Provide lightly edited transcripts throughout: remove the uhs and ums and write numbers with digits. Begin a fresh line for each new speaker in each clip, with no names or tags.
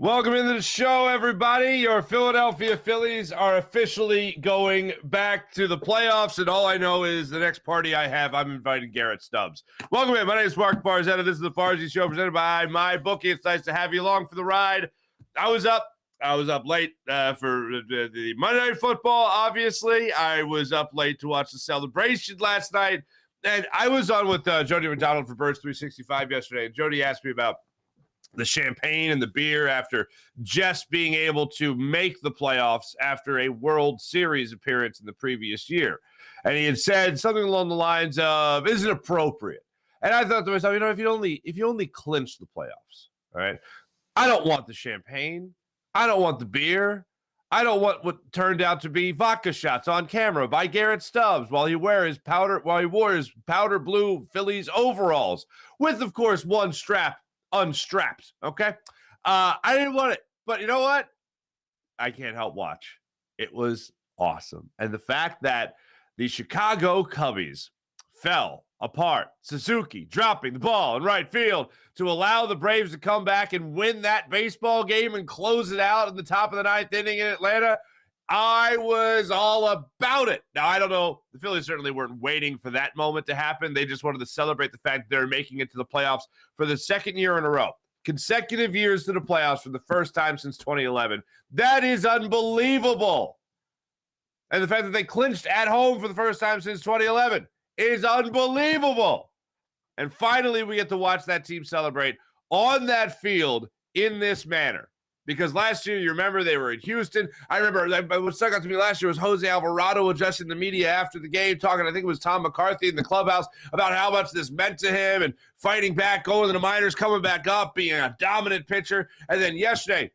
Welcome into the show, everybody. Your Philadelphia Phillies are officially going back to the playoffs, and all I know is the next party I have, I'm inviting Garrett Stubbs. Welcome in. My name is Mark Barzetta. This is the Farzy Show presented by MyBookie. It's nice to have you along for the ride. I was up late for the Monday Night Football, obviously. I was up late to watch the celebration last night, and I was on with Jody McDonald for Birds 365 yesterday, and Jody asked me about the champagne and the beer after just being able to make the playoffs after a World Series appearance in the previous year. And he had said something along the lines of, is it appropriate? And I thought to myself, if you only clinch the playoffs, all right, I don't want the champagne. I don't want the beer. I don't want what turned out to be vodka shots on camera by Garrett Stubbs while he wore his powder blue Phillies overalls with, of course, one strap unstrapped, okay? I didn't want it, but you know what? I can't help watch. It was awesome. And the fact that the Chicago Cubbies fell apart, Suzuki dropping the ball in right field to allow the Braves to come back and win that baseball game and close it out in the top of the ninth inning in Atlanta, I was all about it. Now, I don't know. The Phillies certainly weren't waiting for that moment to happen. They just wanted to celebrate the fact that they're making it to the playoffs for the second year in a row. Consecutive years to the playoffs for the first time since 2011. That is unbelievable. And the fact that they clinched at home for the first time since 2011 is unbelievable. And finally, we get to watch that team celebrate on that field in this manner. Because last year, you remember, they were in Houston. I remember what stuck out to me last year was Jose Alvarado addressing the media after the game, talking, I think it was Tom McCarthy in the clubhouse, about how much this meant to him and fighting back, going to the minors, coming back up, being a dominant pitcher. And then yesterday,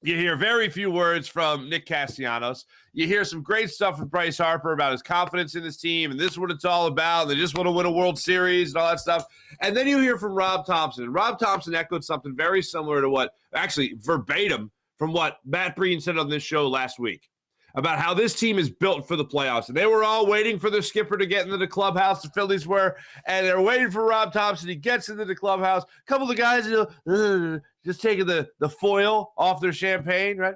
you hear very few words from Nick Castellanos. You hear some great stuff from Bryce Harper about his confidence in his team, and this is what it's all about. They just want to win a World Series and all that stuff. And then you hear from Rob Thompson. And Rob Thompson echoed something very similar to what, actually verbatim, from what Matt Breen said on this show last week about how this team is built for the playoffs. And they were all waiting for their skipper to get into the clubhouse, the Phillies were, and they're waiting for Rob Thompson. He gets into the clubhouse. A couple of the guys just taking the foil off their champagne, right?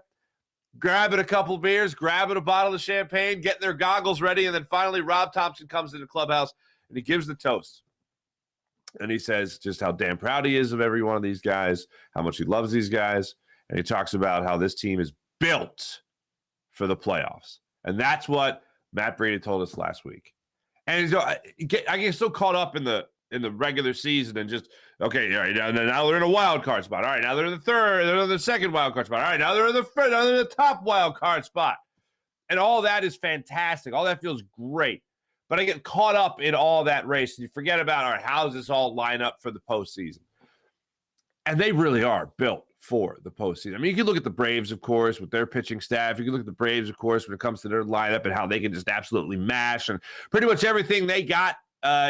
Grabbing a couple of beers, grabbing a bottle of champagne, getting their goggles ready, and then finally Rob Thompson comes into the clubhouse, and he gives the toast. And he says just how damn proud he is of every one of these guys, how much he loves these guys, and he talks about how this team is built for the playoffs. And that's what Matt Brady told us last week. And so I get so caught up in the regular season and just, okay, all right, now they're in a wild card spot. All right, now they're in the second wild card spot. All right, now they're in the top wild card spot. And all that is fantastic. All that feels great. But I get caught up in all that race. And you forget about, all right, how does this all line up for the postseason? And they really are built for the postseason. I mean, you can look at the Braves, of course, with their pitching staff. You can look at the Braves, of course, when it comes to their lineup and how they can just absolutely mash and pretty much everything they got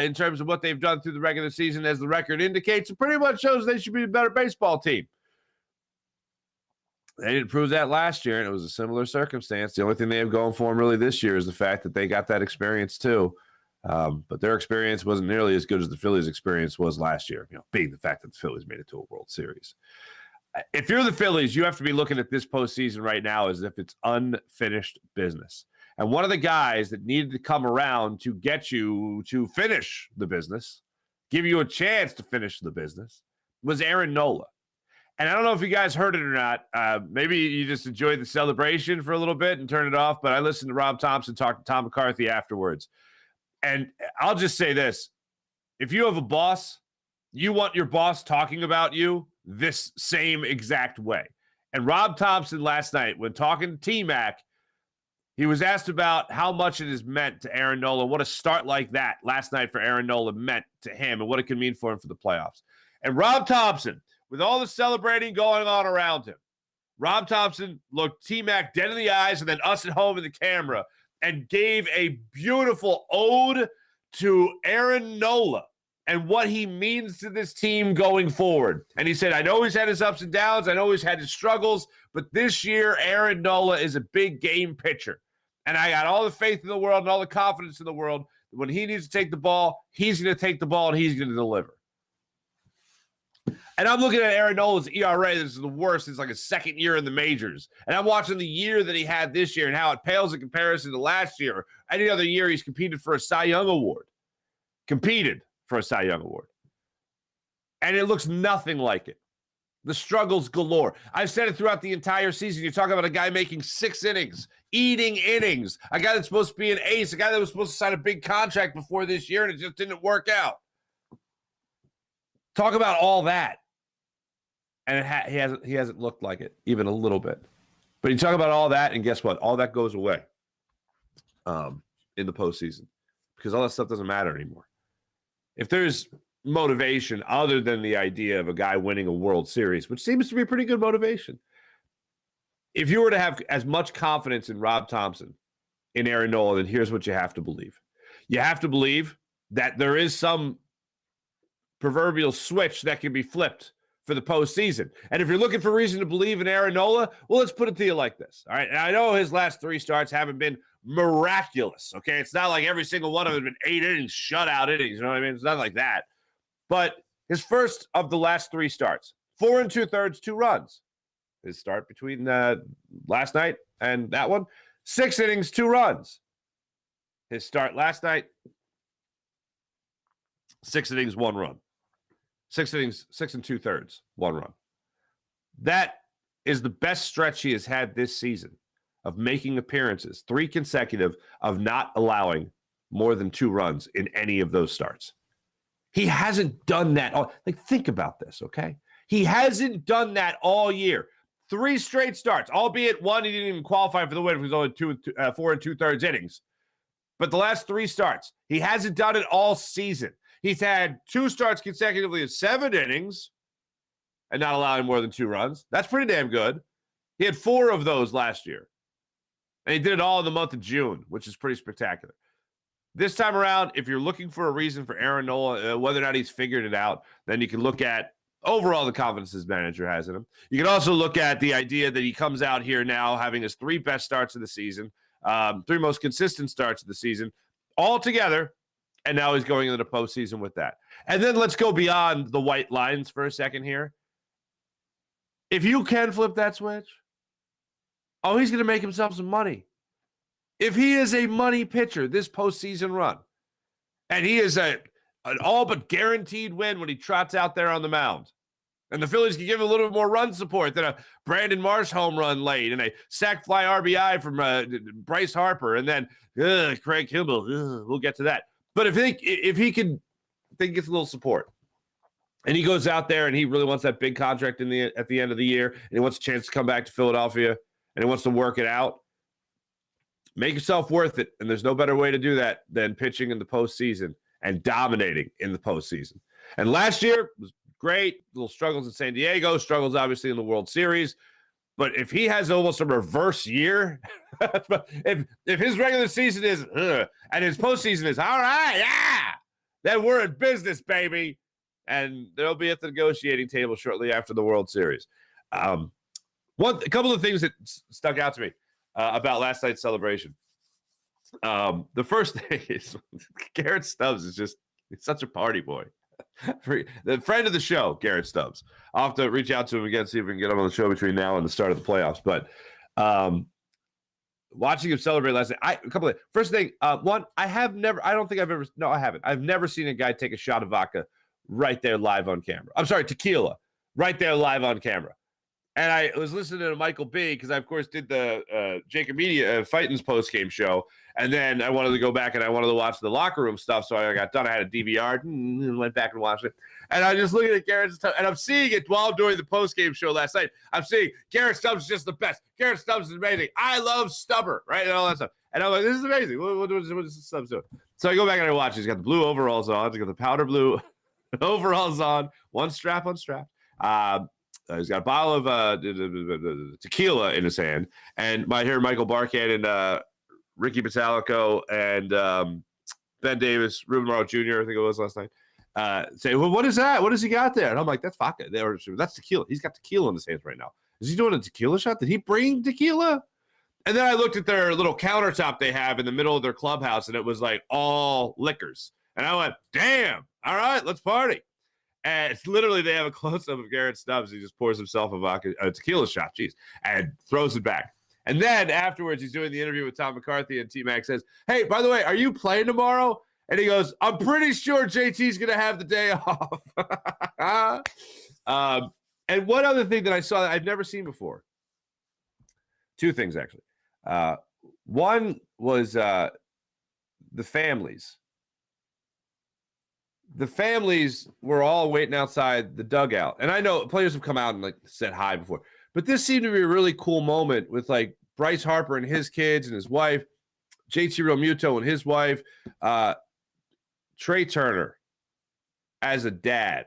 in terms of what they've done through the regular season, as the record indicates, it pretty much shows they should be a better baseball team. They didn't prove that last year, and it was a similar circumstance. The only thing they have going for them really this year is the fact that they got that experience too. But their experience wasn't nearly as good as the Phillies' experience was last year, being the fact that the Phillies made it to a World Series. If you're the Phillies, you have to be looking at this postseason right now as if it's unfinished business. And one of the guys that needed to come around to get you to finish the business, give you a chance to finish the business, was Aaron Nola. And I don't know if you guys heard it or not. Maybe you just enjoyed the celebration for a little bit and turned it off. But I listened to Rob Thompson talk to Tom McCarthy afterwards. And I'll just say this. If you have a boss, you want your boss talking about you this same exact way. And Rob Thompson last night, when talking to T-Mac, he was asked about how much it has meant to Aaron Nola, what a start like that last night for Aaron Nola meant to him and what it could mean for him for the playoffs. And Rob Thompson, with all the celebrating going on around him, Rob Thompson looked T-Mac dead in the eyes and then us at home in the camera and gave a beautiful ode to Aaron Nola and what he means to this team going forward. And he said, I know he's had his ups and downs. I know he's had his struggles. But this year, Aaron Nola is a big game pitcher. And I got all the faith in the world and all the confidence in the world. When he needs to take the ball, he's going to take the ball and he's going to deliver. And I'm looking at Aaron Nola's ERA. This is the worst. It's like his second year in the majors. And I'm watching the year that he had this year and how it pales in comparison to last year. Any other year he's competed for a Cy Young Award. Competed for a Cy Young Award. And it looks nothing like it. The struggles galore. I've said it throughout the entire season. You're talking about a guy making 6 innings, eating innings, a guy that's supposed to be an ace, a guy that was supposed to sign a big contract before this year, and it just didn't work out. Talk about all that. And he hasn't looked like it, even a little bit. But you talk about all that, and guess what? All that goes away in the postseason because all that stuff doesn't matter anymore. If there's motivation other than the idea of a guy winning a World Series, which seems to be pretty good motivation, if you were to have as much confidence in Rob Thompson, in Aaron Nola, then here's what you have to believe. You have to believe that there is some proverbial switch that can be flipped for the postseason. And if you're looking for reason to believe in Aaron Nola, well, let's put it to you like this. All right. And I know his last 3 starts haven't been miraculous. Okay. It's not like every single one of them has been 8 innings, shutout innings. You know what I mean? It's not like that. But his first of the last 3 starts, 4 2/3, 2 runs. His start between last night and that one, 6 innings, 2 runs. His start last night, 6 innings, 1 run. 6 innings, 6 2/3, 1 run. That is the best stretch he has had this season of making appearances, 3 consecutive, of not allowing more than 2 runs in any of those starts. He hasn't done that. Like, think about this, okay? He hasn't done that all year. 3 straight starts, albeit one he didn't even qualify for the win. It was only 4 2/3 innings. But the last 3 starts, he hasn't done it all season. He's had 2 starts consecutively of 7 innings and not allowing more than 2 runs. That's pretty damn good. He had 4 of those last year. And he did it all in the month of June, which is pretty spectacular. This time around, if you're looking for a reason for Aaron Nola, whether or not he's figured it out, then you can look at overall the confidence his manager has in him. You can also look at the idea that he comes out here now having his 3 best starts of the season, 3 most consistent starts of the season, all together. And now he's going into the postseason with that. And then let's go beyond the white lines for a second here. If you can flip that switch, he's going to make himself some money. If he is a money pitcher this postseason run, and he is an all but guaranteed win when he trots out there on the mound, and the Phillies can give him a little bit more run support than a Brandon Marsh home run late and a sac fly RBI from Bryce Harper, and then Craig Kimbrell, we'll get to that. But if he gets a little support, and he goes out there and he really wants that big contract at the end of the year, and he wants a chance to come back to Philadelphia, and he wants to work it out, make yourself worth it. And there's no better way to do that than pitching in the postseason and dominating in the postseason. And last year was great. Little struggles in San Diego, struggles obviously in the World Series. But if he has almost a reverse year, if his regular season is and his postseason is all right, yeah, then we're in business, baby. And they'll be at the negotiating table shortly after the World Series. A couple of things that stuck out to me about last night's celebration. The first thing is Garrett Stubbs is he's such a party boy. The friend of the show, Garrett Stubbs. I'll have to reach out to him again, see if we can get him on the show between now and the start of the playoffs. But watching him celebrate last night, first thing, one, I've never seen a guy take a shot of vodka right there live on camera. I'm sorry, tequila, right there live on camera. And I was listening to Michael B because I, of course, did the Jacob Media Fighting's post-game show. And then I wanted to go back and I wanted to watch the locker room stuff. So I got done. I had a DVR and went back and watched it. And I just looking at Garrett Stubbs. And I'm seeing it while doing the post-game show last night. I'm seeing Garrett Stubbs is just the best. Garrett Stubbs is amazing. I love Stubber, right? And all that stuff. And I'm like, this is amazing. What is Stubbs doing? So I go back and I watch. He's got the blue overalls on. He's got the powder blue overalls on. One strap unstrapped. He's got a bottle of tequila in his hand, and my hear Michael Barkhead and Ricky Metallico and Ben Davis, Ruben Morrow Jr., I think it was last night, say, well, what is that? What has he got there? And I'm like, that's vodka. That's tequila. He's got tequila in his hands right now. Is he doing a tequila shot? Did he bring tequila? And then I looked at their little countertop they have in the middle of their clubhouse, and it was like all liquors. And I went, damn, all right, let's party. And it's literally they have a close-up of Garrett Stubbs. He just pours himself a tequila shot, and throws it back. And then afterwards, he's doing the interview with Tom McCarthy, and T-Mac says, hey, by the way, are you playing tomorrow? And he goes, I'm pretty sure JT's going to have the day off. And one other thing that I saw that I've never seen before. Two things, actually. One was the families. The families were all waiting outside the dugout. And I know players have come out and like said hi before. But this seemed to be a really cool moment with like Bryce Harper and his kids and his wife, JT Realmuto and his wife, Trey Turner as a dad.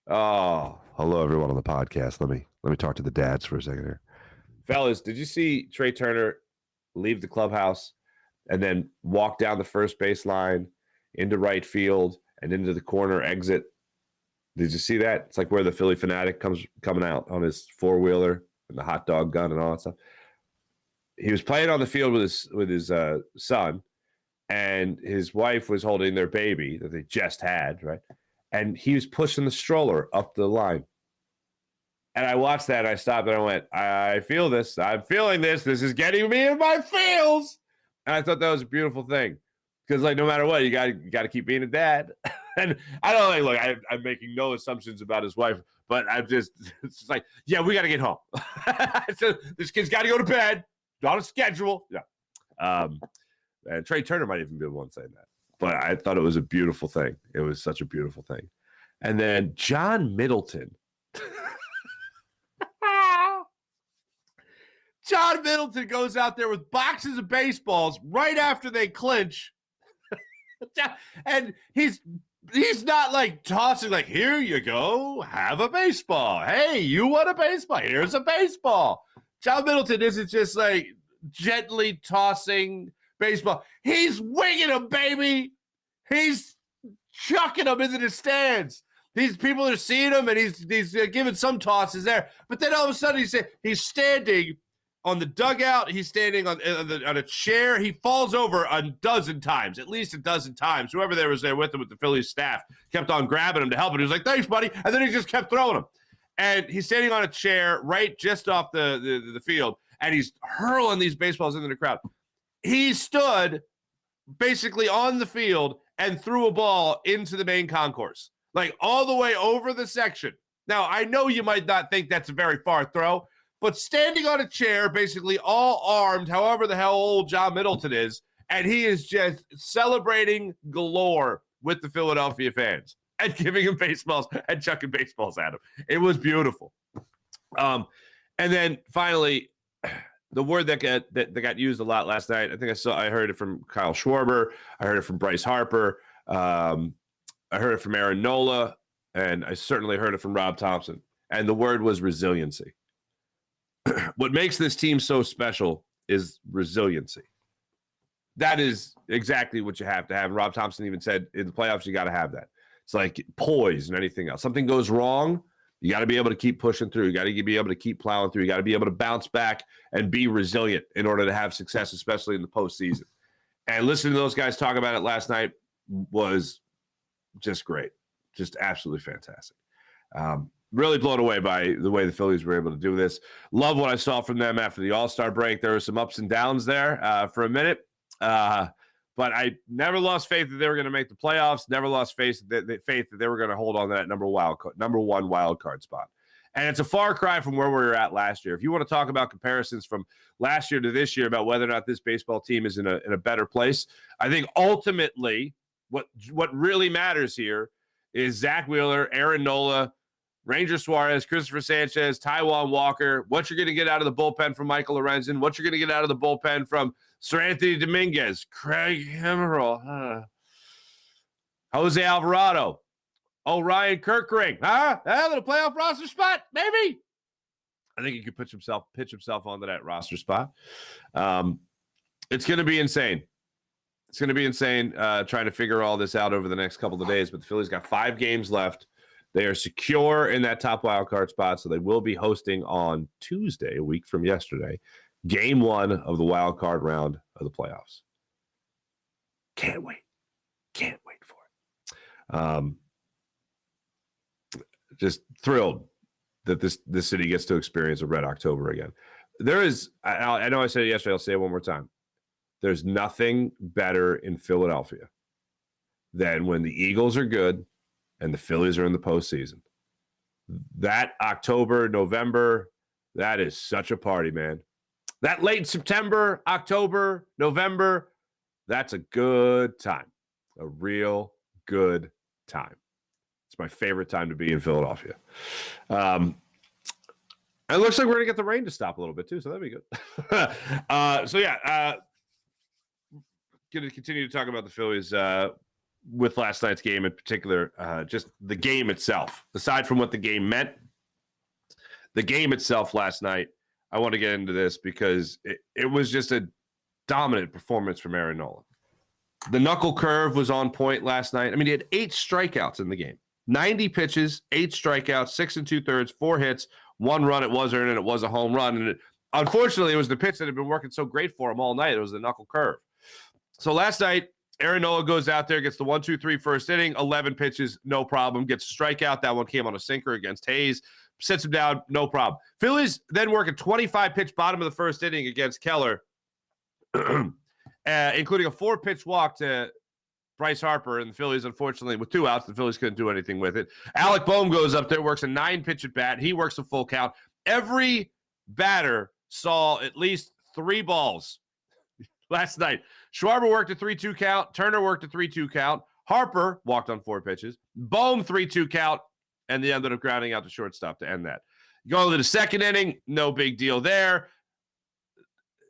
Oh, hello everyone on the podcast. Let me talk to the dads for a second here. Fellas, did you see Trey Turner leave the clubhouse and then walk down the first base line into right field and into the corner exit? Did you see that? It's like where the Philly fanatic coming out on his four-wheeler and the hot dog gun and all that stuff. He was playing on the field with his son, and his wife was holding their baby that they just had, right? And he was pushing the stroller up the line. And I watched that, and I stopped, and I went, I feel this. I'm feeling this. This is getting me in my feels. And I thought that was a beautiful thing. Because, like, no matter what, you got to keep being a dad. And I don't like, look, I'm making no assumptions about his wife, but it's just like, yeah, we got to get home. So this kid's got to go to bed, on a schedule. Yeah. And Trey Turner might even be the one saying that. But I thought it was a beautiful thing. It was such a beautiful thing. And then John Middleton. John Middleton goes out there with boxes of baseballs right after they clinch. And he's not like tossing like, here you go, have a baseball. Hey, you want a baseball? Here's a baseball. John Middleton isn't just like gently tossing baseball. He's winging them, baby. He's chucking them into the stands. These people are seeing him, and he's giving some tosses there. But then all of a sudden he's standing on the dugout. He's standing on a chair. He falls over a dozen times, at least a dozen times. Whoever there was there with him with the Phillies staff kept on grabbing him to help him. He was like, thanks, buddy. And then he just kept throwing him. And he's standing on a chair right just off the field, and he's hurling these baseballs into the crowd. He stood basically on the field and threw a ball into the main concourse, like all the way over the section. Now, I know you might not think that's a very far throw, but standing on a chair, basically all armed, however the hell old John Middleton is, and he is just celebrating galore with the Philadelphia fans and giving him baseballs and chucking baseballs at him. It was beautiful. And then finally, the word that got used a lot last night, I heard it from Kyle Schwarber. I heard it from Bryce Harper. I heard it from Aaron Nola, and I certainly heard it from Rob Thompson. And the word was resiliency. What makes this team so special is resiliency. That is exactly what you have to have. And Rob Thompson even said in the playoffs, you got to have that. It's like poise and anything else. Something goes wrong, you got to be able to keep pushing through. You got to be able to keep plowing through. You got to be able to bounce back and be resilient in order to have success, especially in the postseason. And listening to those guys talk about it last night was just great. Just absolutely fantastic. Really blown away by the way the Phillies were able to do this. Love what I saw from them after the All-Star break. There were some ups and downs there for a minute. But I never lost faith that they were going to make the playoffs. Never lost faith that they were going to hold on to that number one wild card spot. And it's a far cry from where we were at last year. If you want to talk about comparisons from last year to this year about whether or not this baseball team is in a better place, I think ultimately what really matters here is Zach Wheeler, Aaron Nola, Ranger Suarez, Christopher Sanchez, Taijuan Walker, what you're going to get out of the bullpen from Michael Lorenzen, what you're going to get out of the bullpen from Sir Anthony Dominguez, Craig Kimbrell, Jose Alvarado, Ryan Kirkring, a little playoff roster spot, maybe. I think he could pitch himself onto that roster spot. It's going to be insane. It's going to be insane trying to figure all this out over the next couple of days, but the Phillies got 5 games left. They are secure in that top wild card spot, so they will be hosting on Tuesday, a week from yesterday, Game 1 of the wild card round of the playoffs. Can't wait. Can't wait for it. just thrilled that this city gets to experience a red October again. There is, I know I said it yesterday, I'll say it one more time. There's nothing better in Philadelphia than when the Eagles are good and the Phillies are in the postseason. That October, November, that is such a party, man. That late September, October, November, that's a good time. A real good time. It's my favorite time to be in Philadelphia. It looks like we're going to get the rain to stop a little bit, too, so that'd be good. Going to continue to talk about the Phillies with last night's game in particular, just the game itself. Aside from what the game meant, the game itself last night, I want to get into this because it was just a dominant performance from Aaron Nola. The knuckle curve was on point last night. I mean, he had 8 strikeouts in the game. 90 pitches, 8 strikeouts, 6 2/3, 4 hits, 1 run. It was earned, and it was a home run. And unfortunately, it was the pitch that had been working so great for him all night. It was the knuckle curve. So last night, Aaron Nola goes out there, gets the 1-2-3 first inning, 11 pitches, no problem. Gets a strikeout. That one came on a sinker against Hayes. Sits him down, no problem. Phillies then work a 25-pitch bottom of the first inning against Keller, including a 4-pitch walk to Bryce Harper, and the Phillies, unfortunately, with 2 outs, the Phillies couldn't do anything with it. Alec Boehm goes up there, works a 9-pitch at bat. He works a full count. Every batter saw at least 3 balls last night. Schwarber worked a 3-2 count. Turner worked a 3-2 count. Harper walked on 4 pitches. Boehm 3-2 count, and they ended up grounding out to shortstop to end that. Going to the second inning, no big deal there.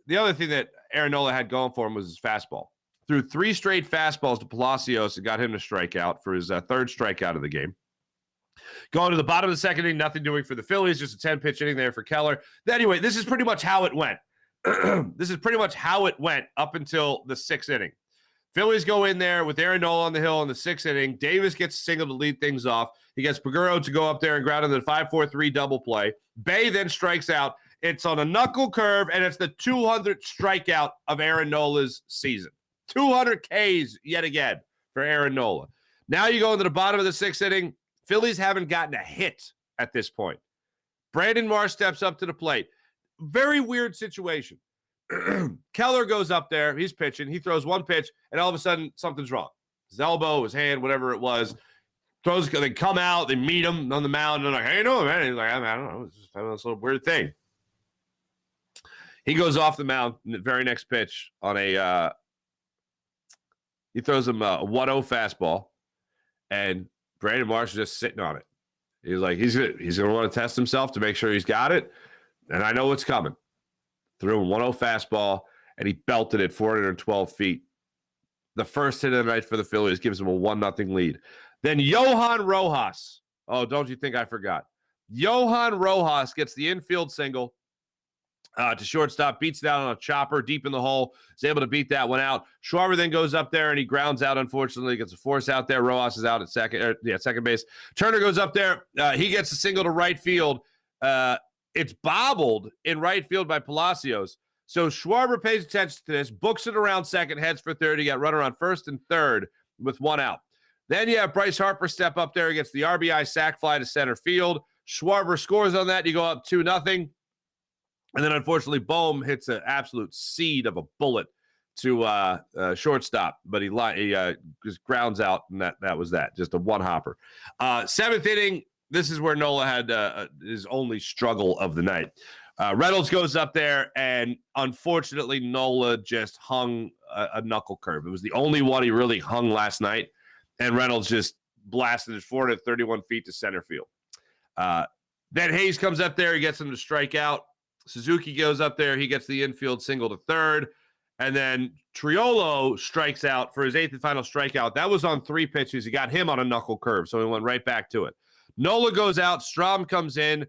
The other thing that Aaron Nola had going for him was his fastball. Threw 3 straight fastballs to Palacios and got him to strike out for his 3rd strikeout of the game. Going to the bottom of the second inning, nothing doing for the Phillies, just a 10-pitch inning there for Keller. Anyway, this is pretty much how it went. This is pretty much how it went up until the 6th inning. Phillies go in there with Aaron Nola on the hill in the 6th inning. Davis gets a single to lead things off. He gets Paguro to go up there and ground into the 5-4-3 double play. Bay then strikes out. It's on a knuckle curve, and it's the 200th strikeout of Aaron Nola's season. 200 Ks yet again for Aaron Nola. Now you go into the bottom of the 6th inning. Phillies haven't gotten a hit at this point. Brandon Marsh steps up to the plate. Very weird situation. Keller goes up there. He's pitching. He throws 1 pitch, and all of a sudden, something's wrong. His elbow, his hand, whatever it was. They come out. They meet him on the mound. And they're like, "How you doing, man?" He's like, "I don't know. It's just having this little weird thing." He goes off the mound in the very next pitch on a he throws him a 1-0 fastball, and Brandon Marsh is just sitting on it. He's like, he's going to want to test himself to make sure he's got it, and I know what's coming. Threw him 1-0 fastball, and he belted it 412 feet. The first hit of the night for the Phillies gives him a 1-0 lead. Then Johan Rojas. Oh, don't you think I forgot? Johan Rojas gets the infield single to shortstop, beats down on a chopper deep in the hole, is able to beat that one out. Schwarber then goes up there and he grounds out, unfortunately, gets a force out there. Rojas is out at second base. Turner goes up there. He gets a single to right field. It's bobbled in right field by Palacios. So Schwarber pays attention to this, books it around second, heads for third. He got runner on first and third with 1 out. Then you have Bryce Harper step up there against the RBI sac fly to center field. Schwarber scores on that. You go up 2-0. And then, unfortunately, Boehm hits an absolute seed of a bullet to shortstop, but he just grounds out, and that was that. Just a one-hopper. 7th inning, this is where Nola had his only struggle of the night. Reynolds goes up there, and unfortunately, Nola just hung a knuckle curve. It was the only one he really hung last night, and Reynolds just blasted it 431 feet to center field. Then Hayes comes up there. He gets him to strike out. Suzuki goes up there. He gets the infield single to third. And then Triolo strikes out for his 8th and final strikeout. That was on 3 pitches. He got him on a knuckle curve, so he went right back to it. Nola goes out. Strom comes in.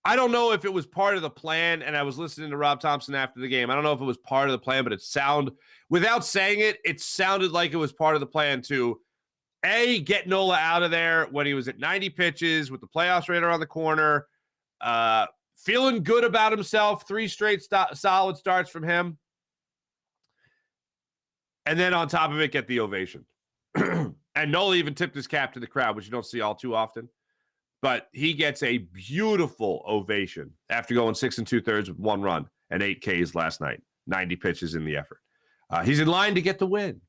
I don't know if it was part of the plan, and I was listening to Rob Thompson after the game. I don't know if it was part of the plan, but without saying it, it sounded like it was part of the plan to, A, get Nola out of there when he was at 90 pitches with the playoffs right around the corner. Feeling good about himself, 3 straight solid starts from him. And then on top of it, get the ovation. And Nola even tipped his cap to the crowd, which you don't see all too often. But he gets a beautiful ovation after going 6 2/3 with 1 run and 8 Ks last night. 90 pitches in the effort. He's in line to get the win.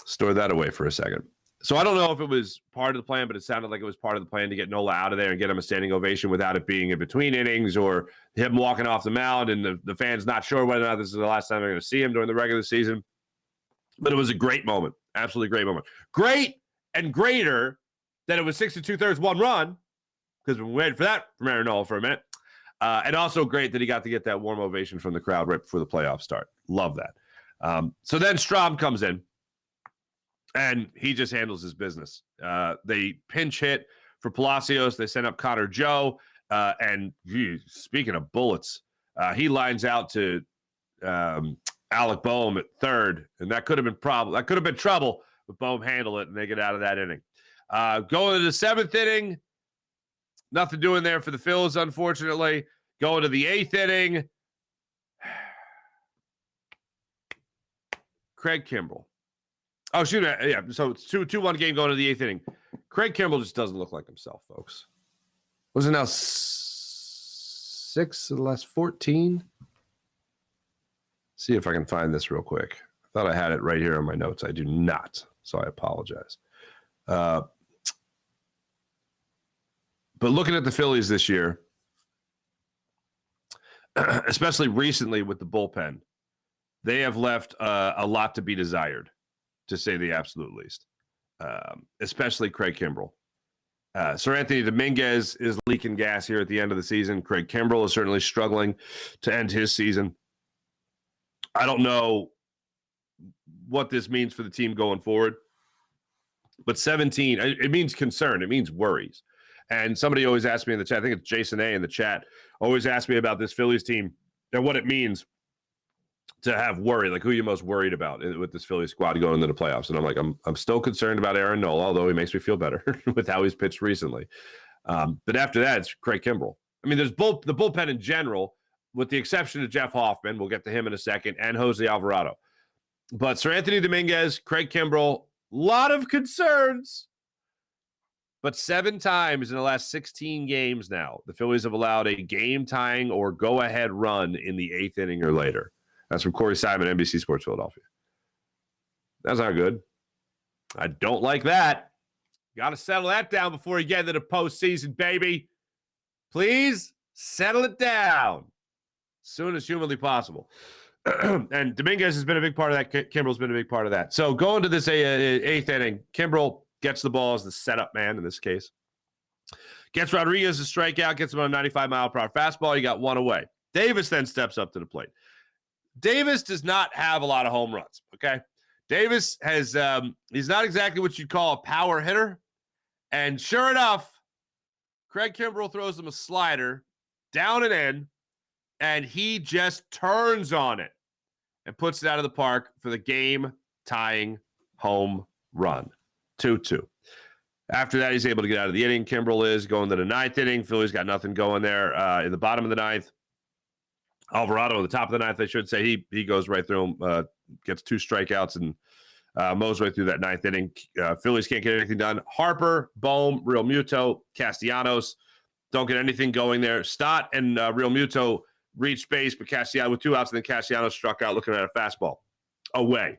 Store that away for a second. So I don't know if it was part of the plan, but it sounded like it was part of the plan to get Nola out of there and get him a standing ovation without it being in between innings or him walking off the mound and the fans not sure whether or not this is the last time they're going to see him during the regular season. But it was a great moment. Absolutely great moment. Great and greater that it was 6 2/3 1 run, because we've been waiting for that from Aaron Nola for a minute. And also great that he got to get that warm ovation from the crowd right before the playoffs start. Love that. So then Strahm comes in, and he just handles his business. They pinch hit for Palacios. They send up Connor Joe. And speaking of bullets, he lines out to Alec Boehm at third, and that could have been trouble, but Boehm handled it, and they get out of that inning. Going to the 7th inning, nothing doing there for the Phillies, unfortunately. Going to the 8th inning, Craig Kimbrell. Oh, shoot. Yeah, so it's 2-1 game going to the 8th inning. Craig Kimbrell just doesn't look like himself, folks. Was it now 6 of the last 14? See if I can find this real quick. I thought I had it right here on my notes. I do not, so I apologize. But looking at the Phillies this year, especially recently with the bullpen, they have left a lot to be desired, to say the absolute least, especially Craig Kimbrell. Sir Anthony Dominguez is leaking gas here at the end of the season. Craig Kimbrell is certainly struggling to end his season. I don't know what this means for the team going forward, but 17, it means concern. It means worries. And somebody always asks me in the chat, I think it's Jason A in the chat, always asks me about this Phillies team and what it means to have worry, like who you're most worried about with this Phillies squad going into the playoffs. And I'm like, I'm still concerned about Aaron Nola, although he makes me feel better with how he's pitched recently. But after that, it's Craig Kimbrell. I mean, there's the bullpen in general, with the exception of Jeff Hoffman, we'll get to him in a second, and Jose Alvarado. But Sir Anthony Dominguez, Craig Kimbrell, a lot of concerns. But 7 times in the last 16 games now, the Phillies have allowed a game-tying or go-ahead run in the 8th inning or later. That's from Corey Simon, NBC Sports Philadelphia. That's not good. I don't like that. Got to settle that down before you get into the postseason, baby. Please settle it down as soon as humanly possible. And Dominguez has been a big part of that. Kimbrell's been a big part of that. So going to this 8th inning, Kimbrell gets the ball as the setup man in this case. Gets Rodriguez a strikeout, gets him on a 95-mile-per-hour fastball. He got 1 away. Davis then steps up to the plate. Davis does not have a lot of home runs, okay? Davis has, he's not exactly what you'd call a power hitter. And sure enough, Craig Kimbrell throws him a slider down and in, and he just turns on it and puts it out of the park for the game-tying home run. 2-2. After that, he's able to get out of the inning. Kimbrell is going to the 9th inning. Philly's got nothing going there. In the bottom of the 9th, Alvarado at the top of the 9th, I should say, he goes right through him, gets 2 strikeouts and mows right through that 9th inning. Phillies can't get anything done. Harper, Boehm, Real Muto, Castellanos don't get anything going there. Stott and Real Muto reached base, but Castellanos with 2 outs, and then Castellanos struck out looking at a fastball away.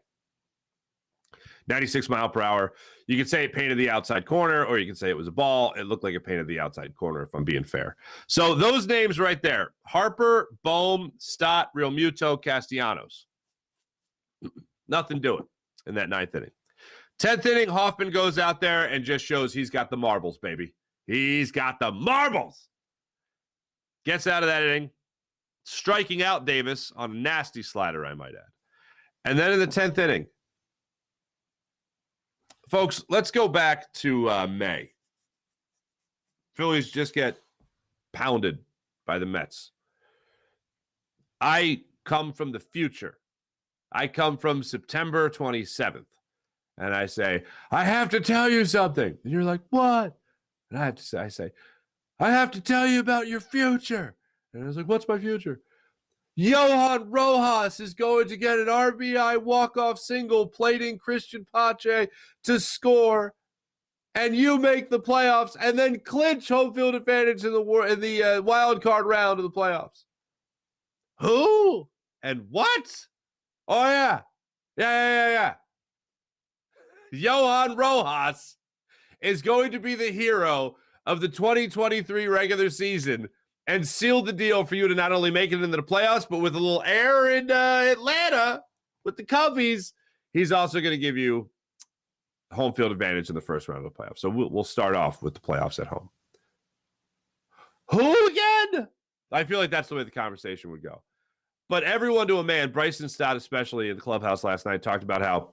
96-mile-per-hour. You could say it painted the outside corner, or you can say it was a ball. It looked like it painted the outside corner, if I'm being fair. So those names right there, Harper, Boehm, Stott, Real Muto, Castellanos. Nothing doing in that 9th inning. 10th inning, Hoffman goes out there and just shows he's got the marbles, baby. He's got the marbles. Gets out of that inning, striking out Davis on a nasty slider, I might add. And then in the 10th inning, folks, let's go back to May. Phillies just get pounded by the Mets. I come from the future. I come from September 27th. And I say, I have to tell you something. And you're like, what? And I say, I have to tell you about your future. And I was like, what's my future? Johan Rojas is going to get an RBI walk-off single, plating Christian Pache to score, and you make the playoffs, and then clinch home field advantage in the wild card round of the playoffs. Who and what? Oh yeah. Johan Rojas is going to be the hero of the 2023 regular season and seal the deal for you to not only make it into the playoffs, but with a little air in Atlanta with the Cubbies, he's also going to give you home field advantage in the first round of the playoffs. So we'll start off with the playoffs at home. Who again? I feel like that's the way the conversation would go. But everyone to a man, Bryson Stott especially in the clubhouse last night, talked about how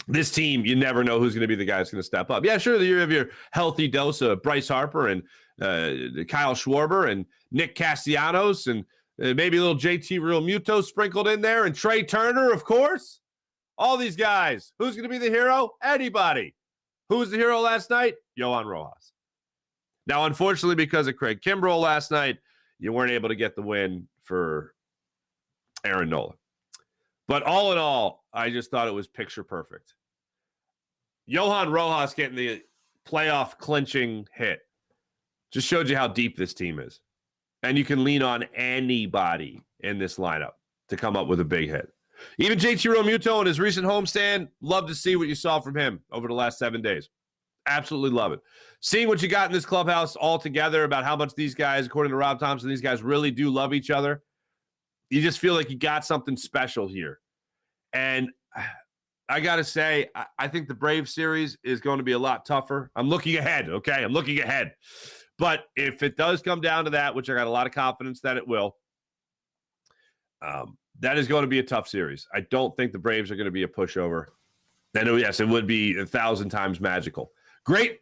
this team, you never know who's going to be the guy that's going to step up. Yeah, sure, you have your healthy dose of Bryce Harper and Kyle Schwarber and Nick Castellanos and maybe a little JT Realmuto sprinkled in there and Trey Turner, of course. All these guys. Who's going to be the hero? Anybody. Who was the hero last night? Johan Rojas. Now, unfortunately, because of Craig Kimbrell last night, you weren't able to get the win for Aaron Nola. But all in all, I just thought it was picture perfect. Johan Rojas getting the playoff clinching hit just showed you how deep this team is. And you can lean on anybody in this lineup to come up with a big hit. Even JT Realmuto in his recent homestand, love to see what you saw from him over the last 7 days. Absolutely love it. Seeing what you got in this clubhouse all together about how much these guys, according to Rob Thompson, these guys really do love each other. You just feel like you got something special here. And I got to say, I think the Braves series is going to be a lot tougher. I'm looking ahead, okay? I'm looking ahead. But if it does come down to that, which I got a lot of confidence that it will, that is going to be a tough series. I don't think the Braves are going to be a pushover. And yes, it would be 1,000 times magical. Great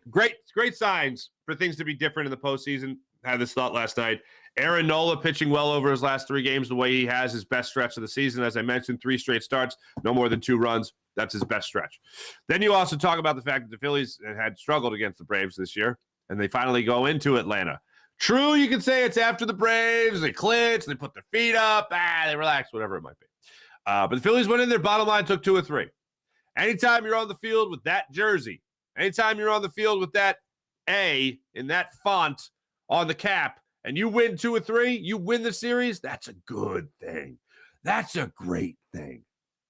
signs for things to be different in the postseason. Had this thought last night. Aaron Nola pitching well over his last 3 games the way he has, his best stretch of the season. As I mentioned, 3 straight starts, no more than 2 runs. That's his best stretch. Then you also talk about the fact that the Phillies had struggled against the Braves this year, and they finally go into Atlanta. True, you can say it's after the Braves. They clinch, they put their feet up, they relax, whatever it might be. But the Phillies went in there, bottom line, took 2 or 3. Anytime you're on the field with that jersey, anytime you're on the field with that A in that font on the cap, and you win 2 or 3, you win the series, that's a good thing. That's a great thing.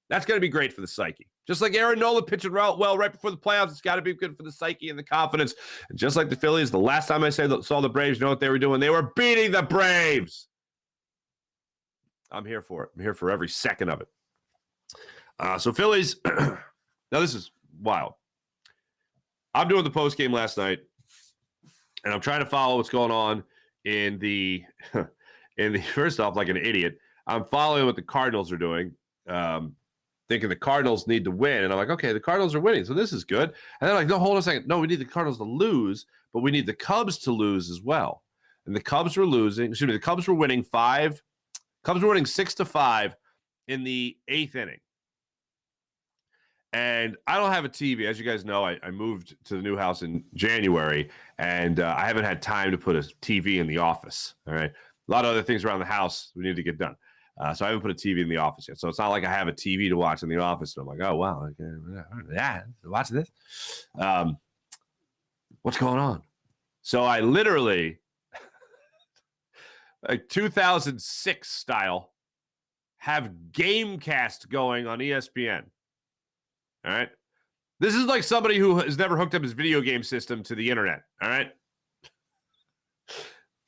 That's going to be great for the psyche. Just like Aaron Nola pitching well right before the playoffs, it's got to be good for the psyche and the confidence. And just like the Phillies, the last time I saw the Braves, you know what they were doing? They were beating the Braves. I'm here for it. I'm here for every second of it. So Phillies, now this is wild. I'm doing the post game last night, and I'm trying to follow what's going on in the first off, like an idiot. I'm following what the Cardinals are doing. Thinking the Cardinals need to win. And I'm like, okay, the Cardinals are winning, so this is good. And they're like, no, hold on a second. No, we need the Cardinals to lose, but we need the Cubs to lose as well. And the Cubs were losing. Excuse me, the Cubs were winning 5. Cubs were winning 6-5 in the 8th inning. And I don't have a TV. As you guys know, I moved to the new house in January, and I haven't had time to put a TV in the office. All right. A lot of other things around the house we need to get done. So I haven't put a TV in the office yet. So it's not like I have a TV to watch in the office. And I'm like, oh, wow. Okay, yeah, watch this. What's going on? So I literally, like 2006 style, have Gamecast going on ESPN. All right. This is like somebody who has never hooked up his video game system to the internet. All right.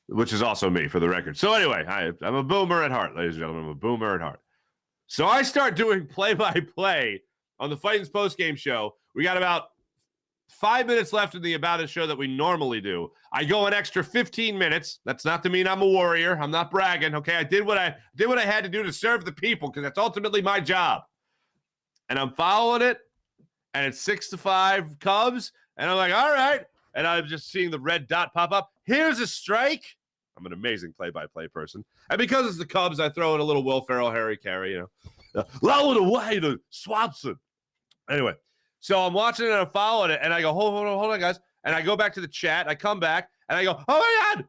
Which is also me, for the record. So anyway, I'm a boomer at heart, ladies and gentlemen. I'm a boomer at heart. So I start doing play-by-play on the Fightins postgame show. We got about 5 minutes left in the About It show that we normally do. I go an extra 15 minutes. That's not to mean I'm a warrior. I'm not bragging, okay? I did what I had to do to serve the people, because that's ultimately my job. And I'm following it, and it's 6-5 Cubs, and I'm like, all right. And I'm just seeing the red dot pop up. Here's a strike. I'm an amazing play-by-play person. And because it's the Cubs, I throw in a little Will Ferrell, Harry Carey, low it away to Swanson. Anyway, so I'm watching it and I'm following it, and I go, hold on, guys. And I go back to the chat. I come back, and I go, oh, my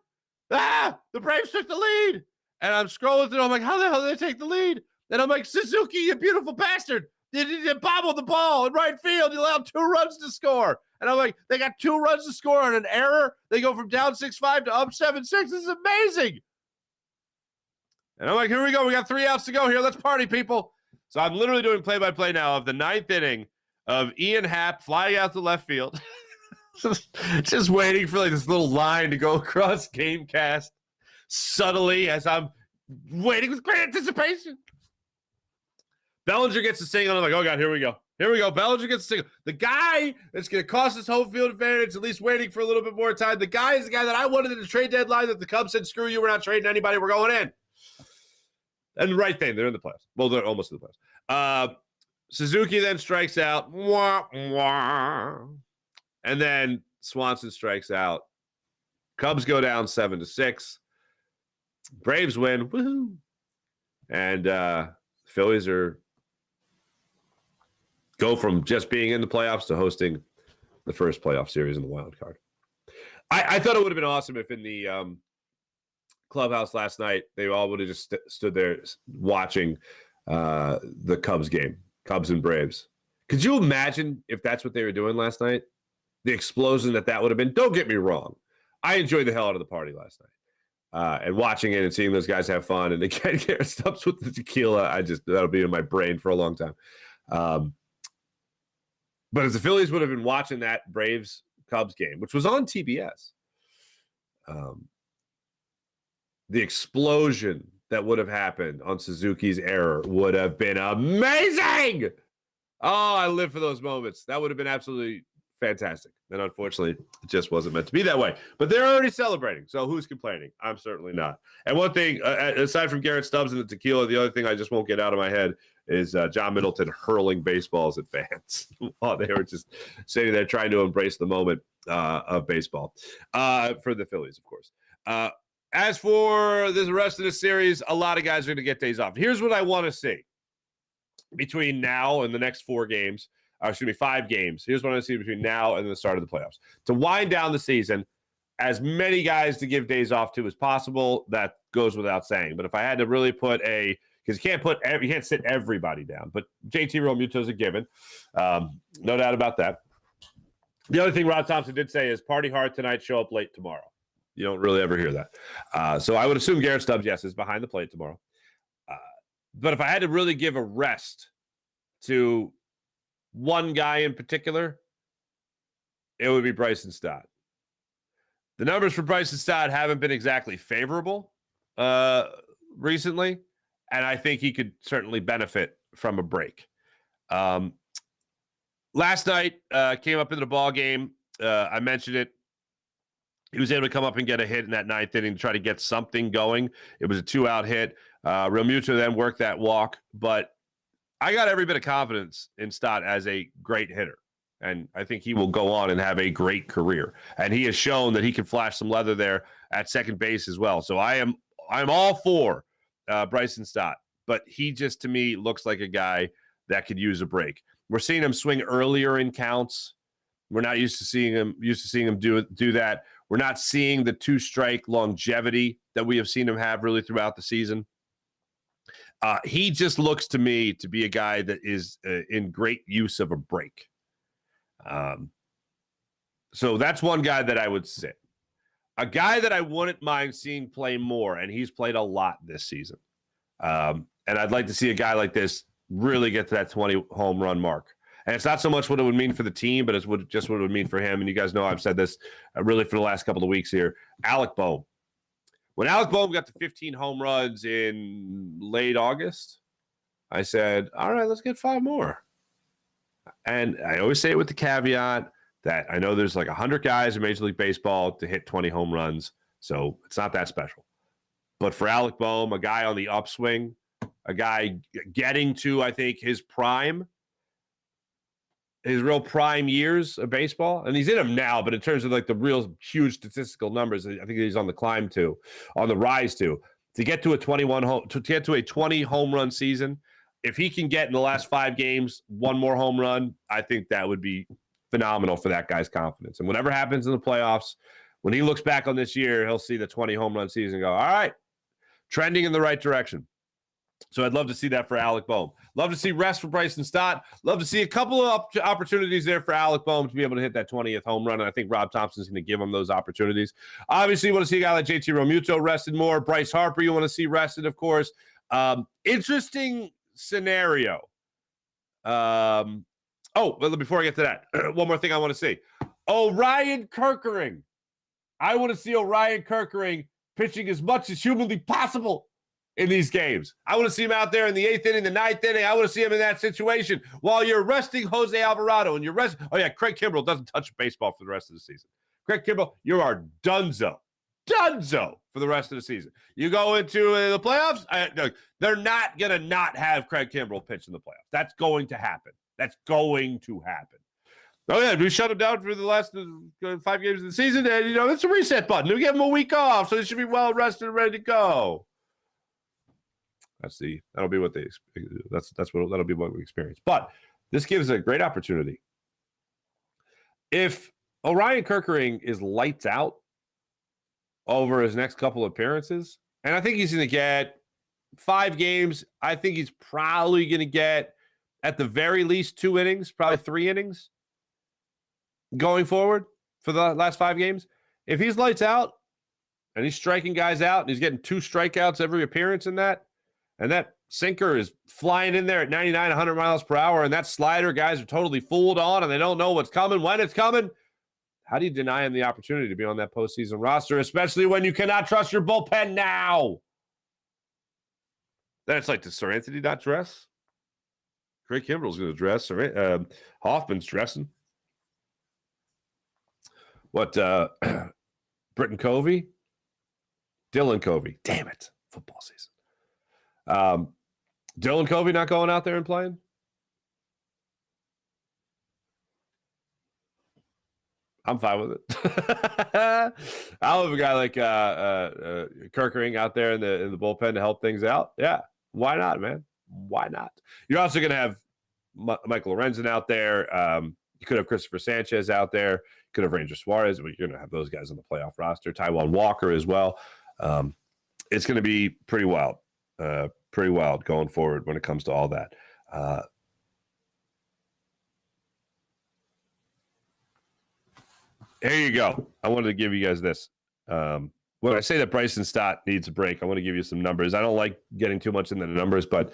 God. The Braves took the lead. And I'm scrolling through. I'm like, how the hell did they take the lead? And I'm like, Suzuki, you beautiful bastard. You bobbled the ball in right field. You allowed 2 runs to score. And I'm like, they got 2 runs to score on an error. They go from down 6-5 to up 7-6. This is amazing. And I'm like, here we go. We got 3 outs to go here. Let's party, people. So I'm literally doing play-by-play now of the 9th inning of Ian Happ flying out to left field. Just waiting for like this little line to go across Gamecast subtly as I'm waiting with great anticipation. Bellinger gets a single. I'm like, oh, God, here we go. Here we go. Bellinger gets a single. The guy that's going to cost us home field advantage, at least waiting for a little bit more time. The guy is the guy that I wanted in the trade deadline that the Cubs said, screw you, we're not trading anybody, we're going in. And the right thing, they're in the playoffs. Well, they're almost in the playoffs. Suzuki then strikes out. Wah, wah. And then Swanson strikes out. Cubs go down 7-6. Braves win. Woohoo. And Phillies go from just being in the playoffs to hosting the first playoff series in the wild card. I thought it would have been awesome if in the clubhouse last night they all would have just stood there watching the Cubs game, Cubs and Braves. Could you imagine if that's what they were doing last night? The explosion that would have been. Don't get me wrong. I enjoyed the hell out of the party last night. And watching it and seeing those guys have fun. And again, Garrett Stubbs with the tequila, that'll be in my brain for a long time. But as the Phillies would have been watching that Braves-Cubs game, which was on TBS, the explosion that would have happened on Suzuki's error would have been amazing. Oh, I live for those moments. That would have been absolutely fantastic. And unfortunately, it just wasn't meant to be that way. But they're already celebrating, so who's complaining? I'm certainly not. And one thing, aside from Garrett Stubbs and the tequila, the other thing I just won't get out of my head is John Middleton hurling baseballs at fans while they were just sitting there trying to embrace the moment of baseball for the Phillies, of course. As for the rest of the series, a lot of guys are going to get days off. Here's what I want to see between now and the next 5 games. Here's what I see between now and the start of the playoffs. To wind down the season, as many guys to give days off to as possible. That goes without saying. But if I had to really put because you can't sit everybody down. But JT Realmuto is a given, no doubt about that. The other thing Rod Thompson did say is party hard tonight, show up late tomorrow. You don't really ever hear that. So I would assume Garrett Stubbs, yes, is behind the plate tomorrow. But if I had to really give a rest to one guy in particular, it would be Bryson Stott. The numbers for Bryson Stott haven't been exactly favorable recently, and I think he could certainly benefit from a break. Last night, came up into the ball game. I mentioned it. He was able to come up and get a hit in that 9th inning to try to get something going. It was a 2-out hit. Realmuto then worked that walk, but I got every bit of confidence in Stott as a great hitter, and I think he will go on and have a great career. And he has shown that he can flash some leather there at second base as well. So I'm all for Bryson Stott, but he just to me looks like a guy that could use a break. We're seeing him swing earlier in counts. We're not used to seeing him do that. We're not seeing the 2-strike longevity that we have seen him have really throughout the season. He just looks to me to be a guy that is in great use of a break. So that's one guy that I would sit. A guy that I wouldn't mind seeing play more, and he's played a lot this season. And I'd like to see a guy like this really get to that 20 home run mark. And it's not so much what it would mean for the team, but it's just what it would mean for him. And you guys know I've said this really for the last couple of weeks here. Alec Bohm. When Alec Bohm got to 15 home runs in late August, I said, all right, let's get 5 more. And I always say it with the caveat that I know there's like 100 guys in Major League Baseball to hit 20 home runs, so it's not that special. But for Alec Bohm, a guy on the upswing, a guy getting to, I think, his real prime years of baseball, and he's in them now, but in terms of like the real huge statistical numbers, I think he's on the rise to get to a 20 home run season. If he can get in the last 5 games 1 more home run, I think that would be phenomenal for that guy's confidence. And whatever happens in the playoffs, when he looks back on this year, he'll see the 20 home run season and go, all right, trending in the right direction. So I'd love to see that for Alec Boehm. Love to see rest for Bryson Stott. Love to see a couple of opportunities there for Alec Boehm to be able to hit that 20th home run, and I think Rob Thompson's going to give him those opportunities. Obviously, you want to see a guy like JT Realmuto rested more. Bryce Harper, you want to see rested, of course. Interesting scenario. But before I get to that, one more thing I want to see. Orion Kerkering. I want to see Orion Kerkering pitching as much as humanly possible in these games. I want to see him out there in the 8th inning, the 9th inning. I want to see him in that situation while you're resting Jose Alvarado and you're resting. Oh, yeah, Craig Kimbrell doesn't touch baseball for the rest of the season. Craig Kimbrell, you are donezo for the rest of the season. You go into the playoffs, they're not going to not have Craig Kimbrell pitch in the playoffs. That's going to happen. Oh, yeah, we shut him down for the last 5 games of the season, and, it's a reset button. We give him a week off, so they should be well rested and ready to go. That'll be what we experience. But this gives a great opportunity. If Orion Kerkering is lights out over his next couple appearances, and I think he's going to get 5 games. I think he's probably going to get, at the very least, 2 innings, probably 3 innings going forward for the last 5 games. If he's lights out and he's striking guys out and he's getting 2 strikeouts every appearance in that, and that sinker is flying in there at 99, 100 miles per hour, and that slider guys are totally fooled on and they don't know what's coming, when it's coming, how do you deny him the opportunity to be on that postseason roster, especially when you cannot trust your bullpen now? Then it's like, does Sir Anthony not dress? Craig Kimbrell's going to dress. Hoffman's dressing. What, Britton Covey? Dylan Covey. Damn it. Football season. Dylan Covey not going out there and playing? I'm fine with it. I'll have a guy like Kerkering out there in the bullpen to help things out. Yeah, why not, man? Why not? You're also going to have Michael Lorenzen out there. You could have Christopher Sanchez out there. You could have Ranger Suarez. But you're going to have those guys on the playoff roster. Taijuan Walker as well. It's going to be pretty wild. Going forward when it comes to all that. Here you go. I wanted to give you guys this. When I say that Bryson Stott needs a break, I want to give you some numbers. I don't like getting too much into the numbers, but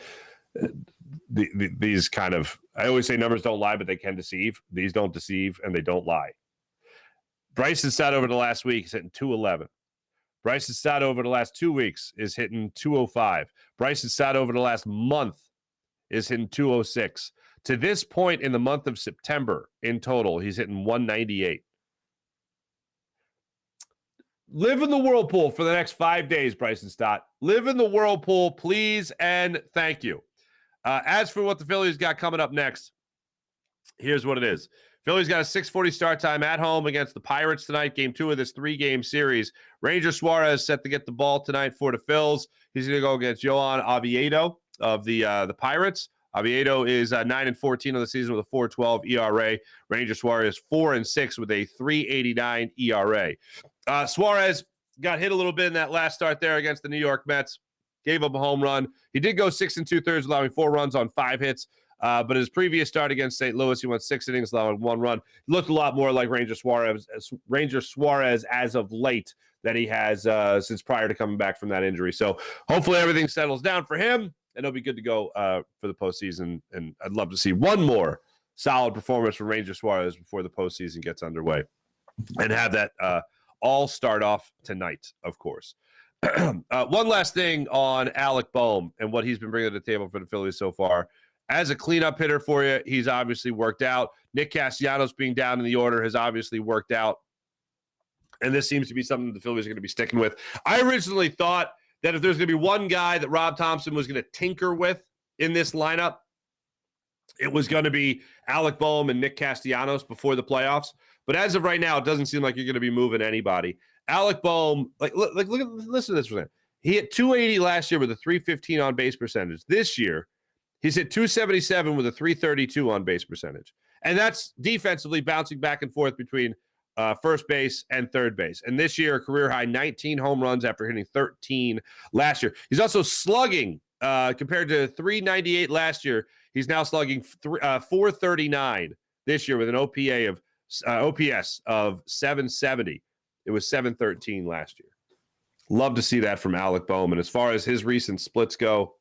these kind of, I always say numbers don't lie, but they can deceive. These don't deceive and they don't lie. Bryson Stott over the last week is hitting 211. Bryson Stott over the last 2 weeks is hitting 205. Bryson Stott over the last month is hitting 206. To this point in the month of September, in total, he's hitting 198. Live in the whirlpool for the next 5 days, Bryson Stott. Live in the whirlpool, please, and thank you. As for what the Phillies got coming up next, here's what it is. Phillies got a 6:40 start time at home against the Pirates tonight, game 2 of this 3-game series. Ranger Suarez set to get the ball tonight for the Phils. He's going to go against Johan Oviedo of the Pirates. Oviedo is 9-14 on the season with a 4.12 ERA. Ranger Suarez 4-6 with a 3.89 ERA. Suarez got hit a little bit in that last start there against the New York Mets. Gave up a home run. He did go 6 2/3, allowing 4 runs on 5 hits. But his previous start against St. Louis, he went 6 innings, allowing 1 run. Looked a lot more like Ranger Suarez as of late than he has since prior to coming back from that injury. So hopefully everything settles down for him, and he'll be good to go for the postseason. And I'd love to see one more solid performance from Ranger Suarez before the postseason gets underway, and have that all start off tonight, of course. One last thing on Alec Boehm and what he's been bringing to the table for the Phillies so far. As a cleanup hitter for you, he's obviously worked out. Nick Castellanos being down in the order has obviously worked out. And this seems to be something the Phillies are going to be sticking with. I originally thought that if there's going to be one guy that Rob Thompson was going to tinker with in this lineup, it was going to be Alec Boehm and Nick Castellanos before the playoffs. But as of right now, it doesn't seem like you're going to be moving anybody. Alec Boehm, listen to this for a second. He hit 280 last year with a 315 on base percentage. This year, he's hit 277 with a 332 on base percentage. And that's defensively bouncing back and forth between first base, and third base. And this year, a career high 19 home runs after hitting 13 last year. He's also slugging compared to 398 last year. He's now slugging 439 this year with an OPS of 770. It was 713 last year. Love to see that from Alec Bowman. As far as his recent splits go,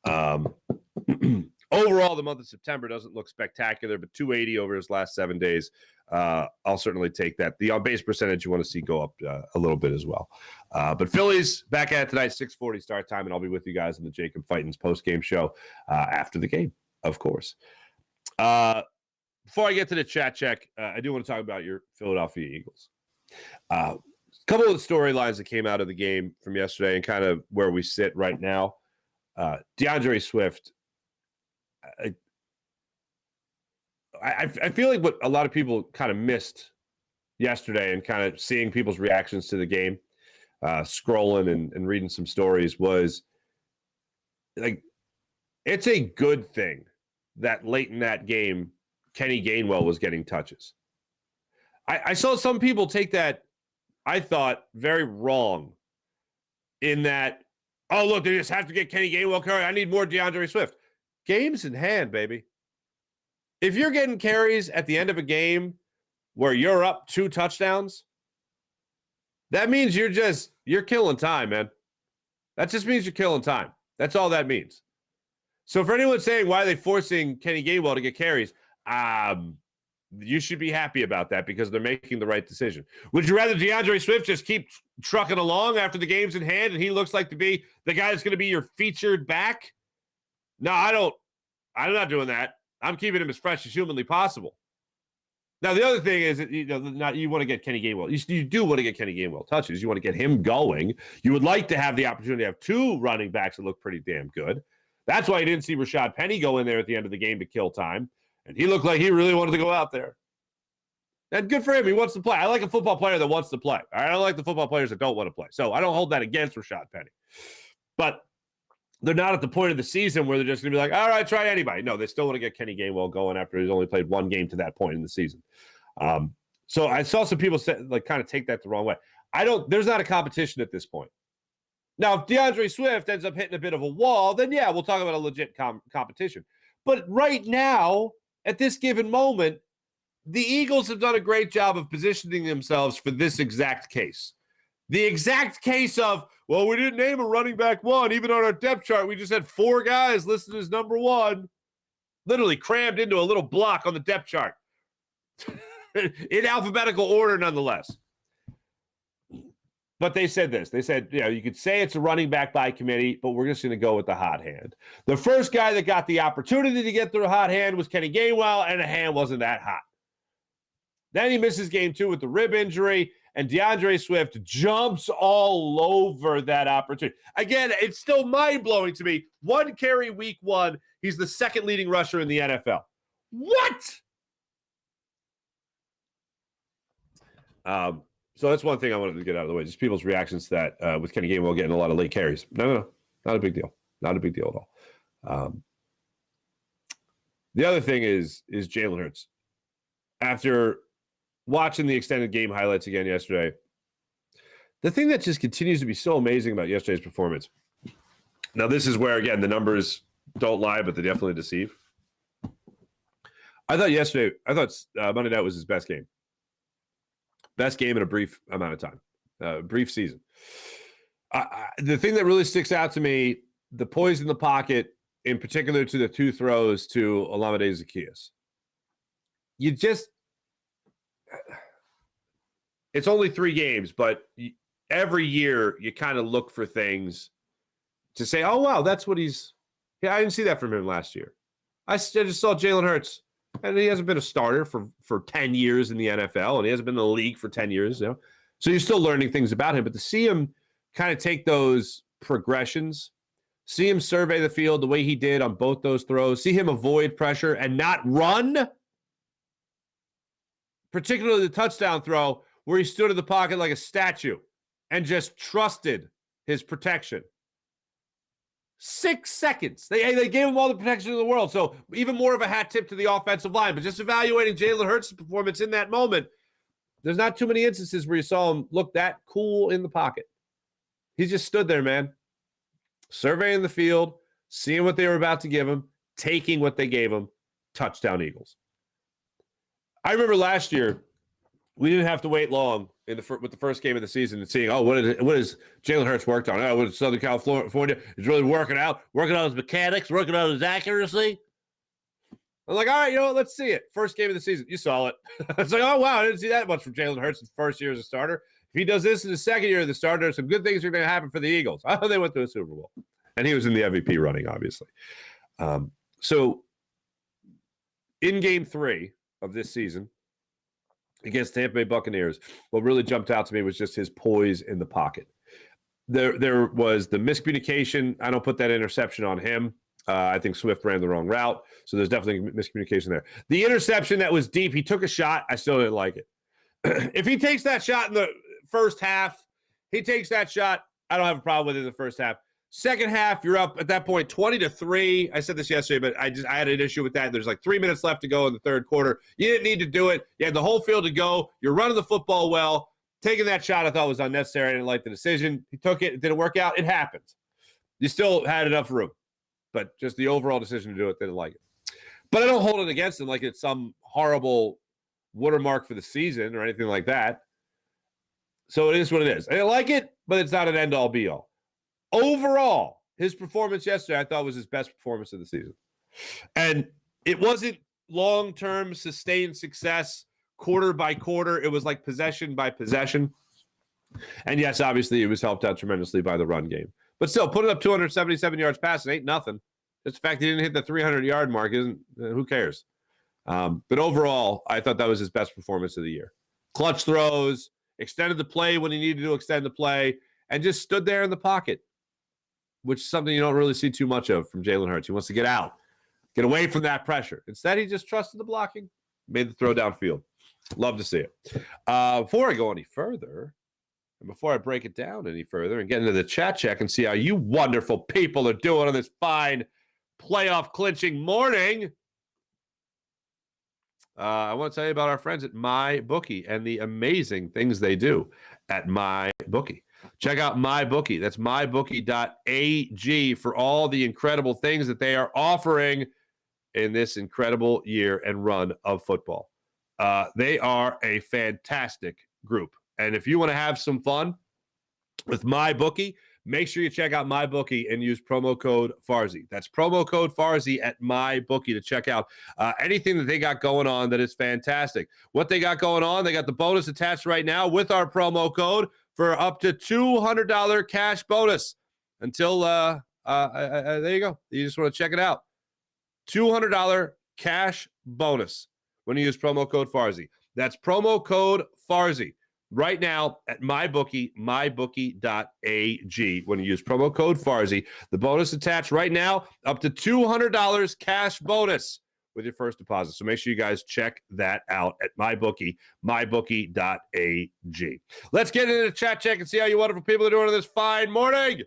overall, the month of September doesn't look spectacular, but 280 over his last 7 days. I'll certainly take that. The on-base percentage you want to see go up a little bit as well. But Phillies back at it tonight, 6:40 start time, and I'll be with you guys in the Jacob Fightins post-game show after the game, of course. Before I get to the chat check, I do want to talk about your Philadelphia Eagles. A couple of the storylines that came out of the game from yesterday and kind of where we sit right now. DeAndre Swift, I feel like what a lot of people kind of missed yesterday and kind of seeing people's reactions to the game, scrolling and reading some stories was like, it's a good thing that late in that game, Kenny Gainwell was getting touches. I saw some people take that, I thought, very wrong in that, oh, look, they just have to get Kenny Gainwell carry. I need more DeAndre Swift. Game's in hand, baby. If you're getting carries at the end of a game where you're up 2 touchdowns, that means you're killing time, man. That just means you're killing time. That's all that means. So for anyone saying, why are they forcing Kenny Gainwell to get carries? You should be happy about that because they're making the right decision. Would you rather DeAndre Swift just keep trucking along after the game's in hand and he looks like to be the guy that's going to be your featured back? No, I don't. I'm not doing that. I'm keeping him as fresh as humanly possible. Now, the other thing is, you want to get Kenny Gainwell. You do want to get Kenny Gainwell touches. You want to get him going. You would like to have the opportunity to have 2 running backs that look pretty damn good. That's why you didn't see Rashad Penny go in there at the end of the game to kill time. And he looked like he really wanted to go out there. And good for him. He wants to play. I like a football player that wants to play. I don't like the football players that don't want to play. So I don't hold that against Rashad Penny. But they're not at the point of the season where they're just going to be like, all right, try anybody. No, they still want to get Kenny Gainwell going after he's only played 1 game to that point in the season. So I saw some people say, like, kind of take that the wrong way. There's not a competition at this point. Now, if DeAndre Swift ends up hitting a bit of a wall, then yeah, we'll talk about a legit competition. But right now, at this given moment, the Eagles have done a great job of positioning themselves for this exact case. The exact case of, well, we didn't name a running back 1. Even on our depth chart, we just had 4 guys listed as number 1. Literally crammed into a little block on the depth chart. In alphabetical order, nonetheless. But they said this. They said, you could say it's a running back by committee, but we're just going to go with the hot hand. The first guy that got the opportunity to get the hot hand was Kenny Gainwell, and the hand wasn't that hot. Then he misses game 2 with the rib injury, and DeAndre Swift jumps all over that opportunity. Again, it's still mind-blowing to me. 1 carry week 1. He's the second leading rusher in the NFL. What? So that's one thing I wanted to get out of the way. Just people's reactions to that with Kenny Gainwell getting a lot of late carries. No. Not a big deal. Not a big deal at all. The other thing is Jalen Hurts. After watching the extended game highlights again yesterday, the thing that just continues to be so amazing about yesterday's performance. Now, this is where, again, the numbers don't lie, but they definitely deceive. I thought Monday night was his best game. Best game in a brief amount of time, brief season. The thing that really sticks out to me, the poise in the pocket, in particular to the 2 throws to Olamide Zaccheaus. It's only 3 games, but every year you kind of look for things to say, oh, wow, that's what I didn't see that from him last year. I just saw Jalen Hurts. And he hasn't been a starter for 10 years in the NFL, and he hasn't been in the league for 10 years. So you're still learning things about him. But to see him kind of take those progressions, see him survey the field the way he did on both those throws, see him avoid pressure and not run, particularly the touchdown throw where he stood in the pocket like a statue and just trusted his protection. 6 seconds. They gave him all the protection in the world. So even more of a hat tip to the offensive line. But just evaluating Jalen Hurts' performance in that moment, there's not too many instances where you saw him look that cool in the pocket. He just stood there, man, surveying the field, seeing what they were about to give him, taking what they gave him. Touchdown Eagles. I remember last year, we didn't have to wait long with the first game of the season and seeing, what is Jalen Hurts worked on? What is Southern California is really working on his mechanics, working on his accuracy. I'm like, all right, let's see it. First game of the season, you saw it. It's like, oh, wow, I didn't see that much from Jalen Hurts in first year as a starter. If he does this in the second year as a starter, some good things are going to happen for the Eagles. Oh, they went to a Super Bowl. And he was in the MVP running, obviously. So in game 3 of this season, against Tampa Bay Buccaneers, what really jumped out to me was just his poise in the pocket. There was the miscommunication. I don't put that interception on him. I think Swift ran the wrong route, so there's definitely miscommunication there. The interception that was deep, he took a shot. I still didn't like it. If he takes that shot in the first half, I don't have a problem with it in the first half. Second half, you're up at that point 20-3. I said this yesterday, but I had an issue with that. There's like 3 minutes left to go in the third quarter. You didn't need to do it. You had the whole field to go. You're running the football well. Taking that shot I thought was unnecessary. I didn't like the decision. He took it. It didn't work out. It happens. You still had enough room. But just the overall decision to do it, didn't like it. But I don't hold it against him like it's some horrible watermark for the season or anything like that. So it is what it is. I didn't like it, but it's not an end-all, be-all. Overall, his performance yesterday I thought was his best performance of the season. And it wasn't long-term sustained success quarter by quarter. It was like possession by possession. And yes, obviously it was helped out tremendously by the run game. But still, putting up 277 yards passing ain't nothing. Just the fact he didn't hit the 300-yard mark isn't. Who cares? But overall, I thought that was his best performance of the year. Clutch throws, extended the play when he needed to extend the play, and just stood there in the pocket, which is something you don't really see too much of from Jalen Hurts. He wants to get out, get away from that pressure. Instead, he just trusted the blocking, made the throw downfield. Love to see it. Before I go any further, and before I break it down any further and get into the chat check and see how you wonderful people are doing on this fine playoff clinching morning, I want to tell you about our friends at MyBookie and the amazing things they do at MyBookie. Check out MyBookie. That's mybookie.ag for all the incredible things that they are offering in this incredible year and run of football. They are a fantastic group. And if you want to have some fun with MyBookie, make sure you check out MyBookie and use promo code Farzy. That's promo code Farzy at MyBookie to check out anything that they got going on that is fantastic. What they got going on, they got the bonus attached right now with our promo code for up to $200 cash bonus until, there you go. You just want to check it out. $200 cash bonus when you use promo code Farzy. That's promo code Farzy. Right now at MyBookie, mybookie.ag. When you use promo code Farzy, the bonus attached right now, up to $200 cash bonus with your first deposit. So make sure you guys check that out at MyBookie, mybookie.ag. Let's get into the chat check and see how you wonderful people are doing on this fine morning.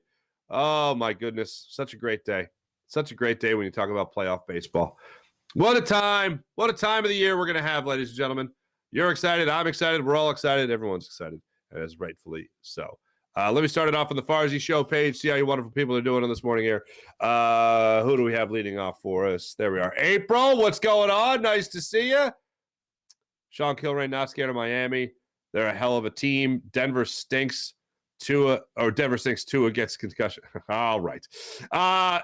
Oh, my goodness. Such a great day. Such a great day when you talk about playoff baseball. What a time. What a time of the year we're going to have, ladies and gentlemen. You're excited. I'm excited. We're all excited. Everyone's excited, as rightfully so. Let me start it off on the Farzy Show page. See how you wonderful people are doing on this morning here. Who do we have leading off for us? There we are. April, what's going on? Nice to see you. Sean Kilrain, not scared of Miami. They're a hell of a team. Denver stinks. Tua gets concussion. All right.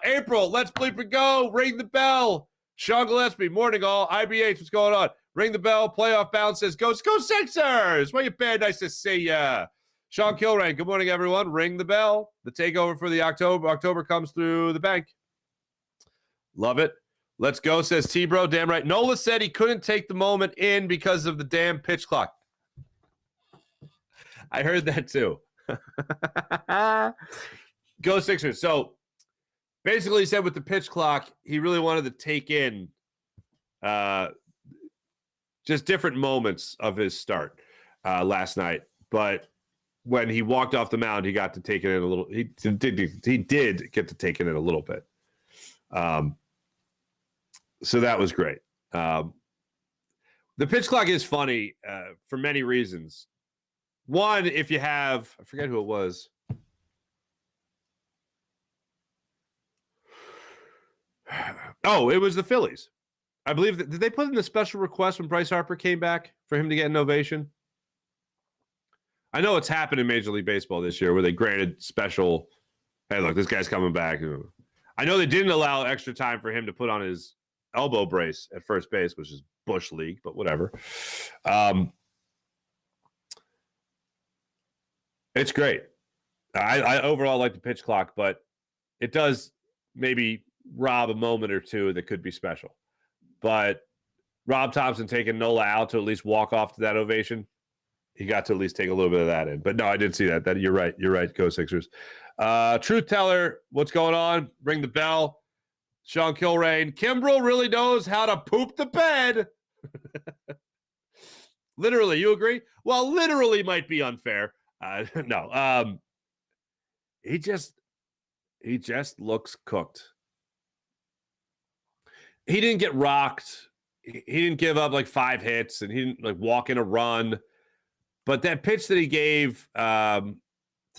April, let's bleep and go. Ring the bell. Sean Gillespie, morning all. IBH, what's going on? Ring the bell. Playoff bounce says, go Sixers. Where you been? Nice to see ya. Sean Kilrain, good morning, everyone. Ring the bell. The takeover for the October comes through the bank. Love it. Let's go, says T-Bro. Damn right. Nola said he couldn't take the moment in because of the damn pitch clock. I heard that too. Go Sixers. So basically he said with the pitch clock, he really wanted to take in just different moments of his start last night. But when he walked off the mound, he got to take it in a little. He did get to take it in a little bit. So that was great. The pitch clock is funny for many reasons. One, if you have, I forget who it was. Oh, it was the Phillies. I believe that, did they put in the special request when Bryce Harper came back for him to get an ovation? I know it's happened in Major League Baseball this year where they granted special, hey, look, this guy's coming back. I know they didn't allow extra time for him to put on his elbow brace at first base, which is Bush League, but whatever. It's great. I overall like the pitch clock, but it does maybe rob a moment or two that could be special. But Rob Thompson taking Nola out to at least walk off to that ovation, he got to at least take a little bit of that in. But no, I did see that. You're right. You're right. Go Sixers. Truth teller, what's going on? Ring the bell. Sean Kilrain. Kimbrel really knows how to poop the bed. Literally, you agree? Well, literally might be unfair. No. He just looks cooked. He didn't get rocked. He didn't give up like 5 hits, and he didn't like walk in a run. But that pitch that he gave to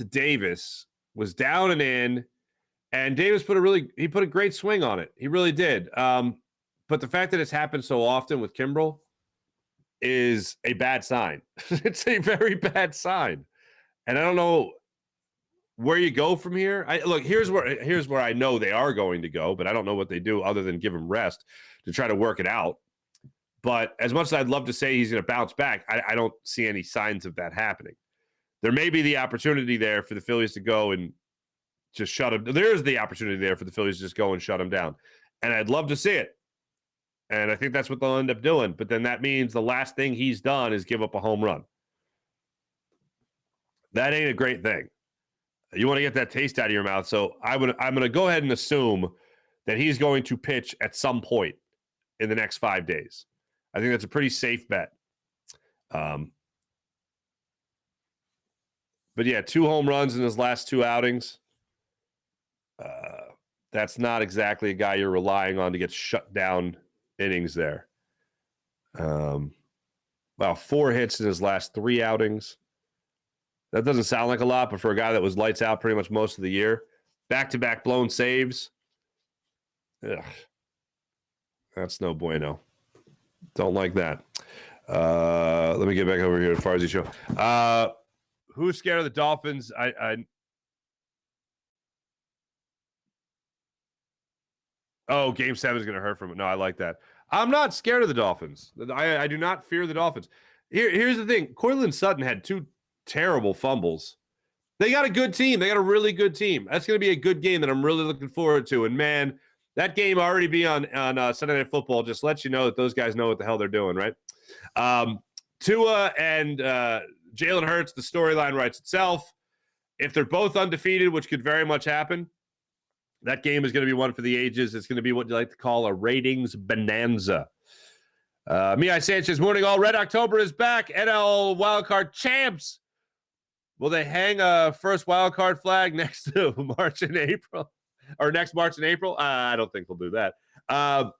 Davis was down and in, and Davis put a great swing on it. He really did. But the fact that it's happened so often with Kimbrel is a bad sign. It's a very bad sign. And I don't know where you go from here. Here's where I know they are going to go, but I don't know what they do other than give him rest to try to work it out. But as much as I'd love to say he's going to bounce back, I don't see any signs of that happening. There may be the opportunity there for the Phillies to go and just shut him. There's the opportunity there for the Phillies to just go and shut him down. And I'd love to see it. And I think that's what they'll end up doing. But then that means the last thing he's done is give up a home run. That ain't a great thing. You want to get that taste out of your mouth. So I'm going to go ahead and assume that he's going to pitch at some point in the next 5 days. I think that's a pretty safe bet. But yeah, 2 home runs in his last 2 outings. That's not exactly a guy you're relying on to get shut down innings there. 4 hits in his last 3 outings. That doesn't sound like a lot, but for a guy that was lights out pretty much most of the year, back-to-back blown saves, that's no bueno. Don't like that. Let me get back over here to Farzy Show. Who's scared of the Dolphins? Game 7 is going to hurt from it. No, I like that. I'm not scared of the Dolphins. I do not fear the Dolphins. Here's the thing. Courtland Sutton had 2 terrible fumbles. They got a good team. They got a really good team. That's going to be a good game that I'm really looking forward to. And, man, that game already be on Sunday Night Football just lets you know that those guys know what the hell they're doing, right? Tua and Jalen Hurts, the storyline writes itself. If they're both undefeated, which could very much happen, that game is going to be one for the ages. It's going to be what you like to call a ratings bonanza. Mihai Sanchez, morning all. Red October is back. NL wildcard champs. Will they hang a first wildcard flag next to March and April? Or next March and April? I don't think they'll do that. How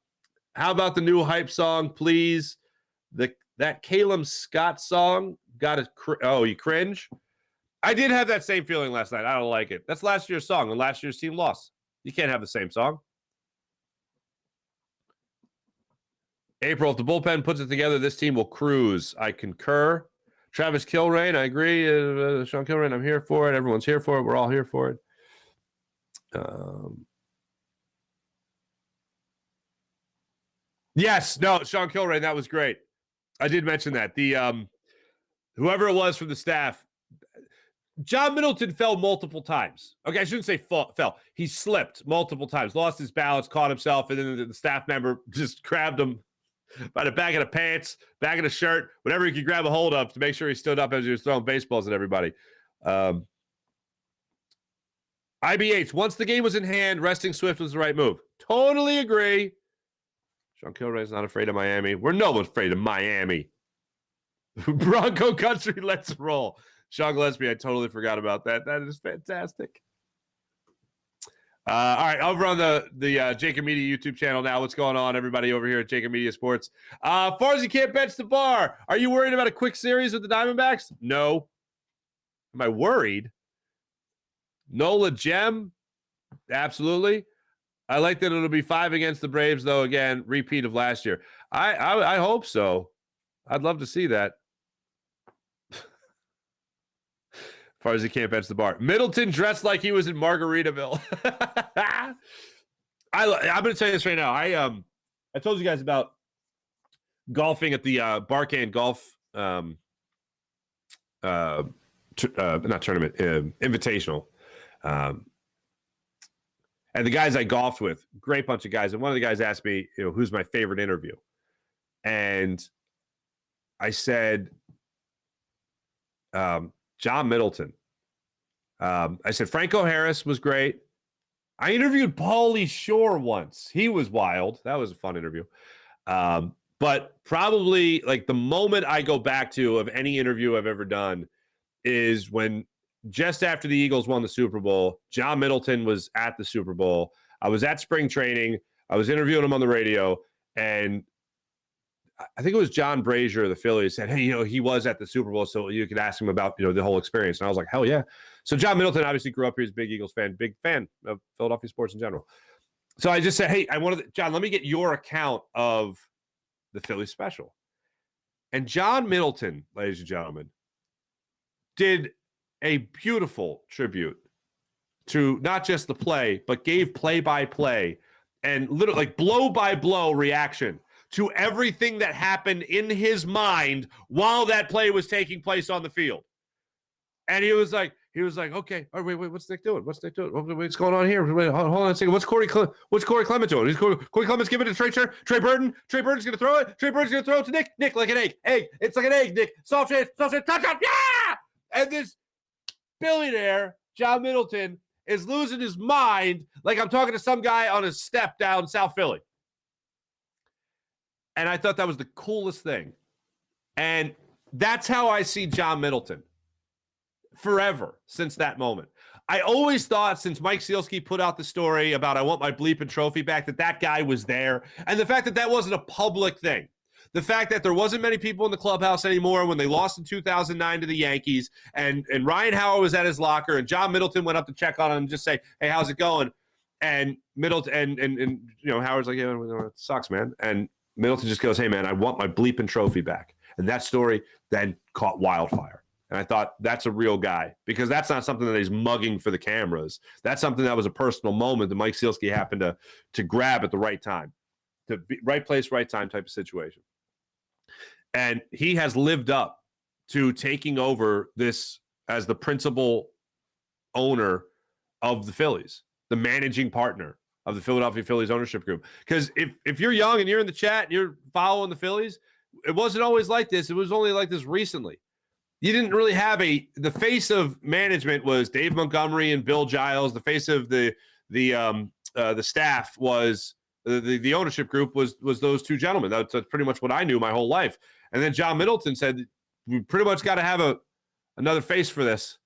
about the new hype song, please? That Caleb Scott song got a you cringe? I did have that same feeling last night. I don't like it. That's last year's song, and last year's team lost. You can't have the same song. April, if the bullpen puts it together, this team will cruise. I concur. Travis Kilrain, I agree. Sean Kilrain, I'm here for it. Everyone's here for it. We're all here for it. Yes, no, Sean Kilrain, that was great. I did mention that. The whoever it was from the staff, John Middleton fell multiple times. Okay, I shouldn't say fell. He slipped multiple times, lost his balance, caught himself, and then the staff member just grabbed him by the back of the pants, back of the shirt, whatever he could grab a hold of to make sure he stood up as he was throwing baseballs at everybody. IBH, once the game was in hand, resting Swift was the right move. Totally agree. Sean Kilrain's not afraid of Miami. We're no one's afraid of Miami. Bronco country, let's roll. Sean Gillespie, I totally forgot about that. That is fantastic. All right, over on the Jacob Media YouTube channel now. What's going on, everybody, over here at Jacob Media Sports? Farzy can't bench the bar. Are you worried about a quick series with the Diamondbacks? No. Am I worried? Nola Gem? Absolutely. I like that it'll be 5 against the Braves, though. Again, repeat of last year. I hope so. I'd love to see that. Farzy can't bench the bar. Middleton dressed like he was in Margaritaville. I'm going to tell you this right now. I told you guys about golfing at the Barcan Golf not tournament, invitational. And the guys I golfed with, great bunch of guys. And one of the guys asked me, who's my favorite interview? And I said, John Middleton. I said Franco Harris was great. I interviewed Paulie Shore once. He was wild. That was a fun interview. But probably like the moment I go back to of any interview I've ever done is when just after the Eagles won the Super Bowl, John Middleton was at the Super Bowl. I was at spring training. I was interviewing him on the radio, and I think it was John Brazier of the Phillies said, hey, he was at the Super Bowl, so you could ask him about, the whole experience. And I was like, hell yeah. So John Middleton obviously grew up here. He's a big Eagles fan, big fan of Philadelphia sports in general. So I just said, hey, John, let me get your account of the Phillies special. And John Middleton, ladies and gentlemen, did a beautiful tribute to not just the play, but gave play-by-play and literally like blow-by-blow reaction to everything that happened in his mind while that play was taking place on the field. And he was like, okay, all right, wait, what's Nick doing? What's going on here? Wait, hold on a second. What's Corey Clement doing? Corey Clement's giving it to Trey Burton. Trey Burton's going to throw it. Trey Burton's going to throw it to Nick. Nick, like an egg. It's like an egg, Nick. Soft chance, touchdown. Yeah! And this billionaire, John Middleton, is losing his mind like I'm talking to some guy on a step down South Philly. And I thought that was the coolest thing. And that's how I see John Middleton forever since that moment. I always thought since Mike Sealski put out the story about I want my bleeping trophy back, that guy was there. And the fact that wasn't a public thing. The fact that there wasn't many people in the clubhouse anymore when they lost in 2009 to the Yankees, and Ryan Howard was at his locker, and John Middleton went up to check on him and just say, hey, how's it going? And Middleton and Howard's like, yeah, it sucks, man. And Middleton just goes, hey, man, I want my bleeping trophy back. And that story then caught wildfire. And I thought, that's a real guy, because that's not something that he's mugging for the cameras. That's something that was a personal moment that Mike Sealski happened to grab at the right time, to be right place, right time type of situation. And he has lived up to taking over this as the principal owner of the Phillies, the managing partner of the Philadelphia Phillies ownership group. Because if you're young and you're in the chat and you're following the Phillies, it wasn't always like this. It was only like this recently. You didn't really have the face of management was Dave Montgomery and Bill Giles. The face of the staff was the ownership group was those two gentlemen. That's pretty much what I knew my whole life. And then John Middleton said, we pretty much got to have another face for this.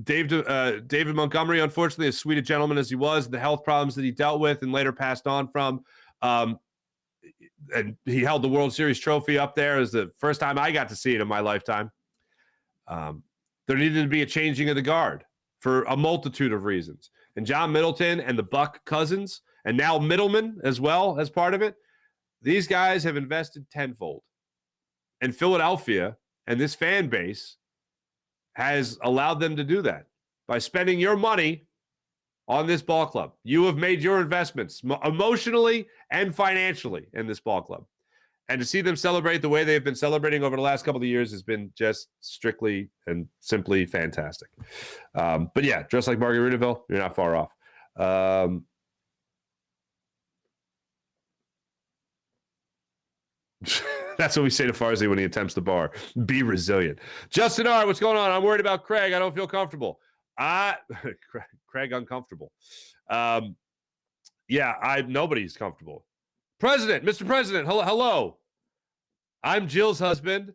David Montgomery, unfortunately, as sweet a gentleman as he was, the health problems that he dealt with and later passed on from, and he held the World Series trophy up there. It was the first time I got to see it in my lifetime. There needed to be a changing of the guard for a multitude of reasons. And John Middleton and the Buck cousins, and now Middleman as well as part of it, these guys have invested tenfold. And Philadelphia and this fan base has allowed them to do that by spending your money on this ball club. You have made your investments emotionally and financially in this ball club. And to see them celebrate the way they've been celebrating over the last couple of years has been just strictly and simply fantastic. But yeah, just like Margaritaville, you're not far off. That's what we say to Farzy when he attempts the bar. Be resilient. Justin R., what's going on? I'm worried about Craig. I don't feel comfortable. Craig uncomfortable. Nobody's comfortable. President, Mr. President, hello. I'm Jill's husband.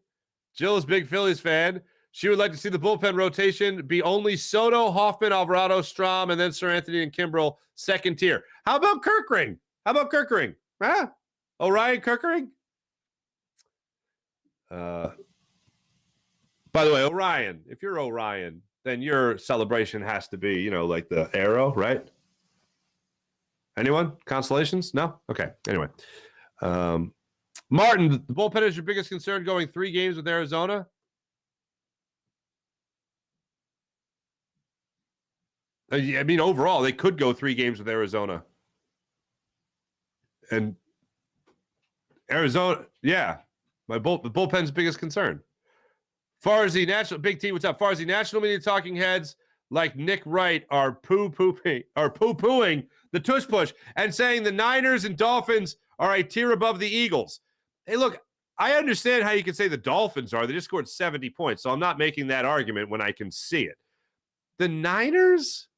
Jill is a big Phillies fan. She would like to see the bullpen rotation be only Soto, Hoffman, Alvarado, Strahm, and then Sir Anthony and Kimbrel, second tier. How about Kirkring? Huh? Orion Kirkring? By the way, Orion, if you're Orion, then your celebration has to be, like the arrow, right? Anyone? Constellations? No? Okay. Anyway. Martin, the bullpen is your biggest concern going 3 games with Arizona? I mean, overall, they could go 3 games with Arizona. And Arizona, yeah. The bullpen's biggest concern. Farzy, Big T, what's up? Farzy, national media talking heads like Nick Wright are poo-pooing the tush push and saying the Niners and Dolphins are a tier above the Eagles. Hey, look, I understand how you can say the Dolphins are. They just scored 70 points, so I'm not making that argument when I can see it. The Niners.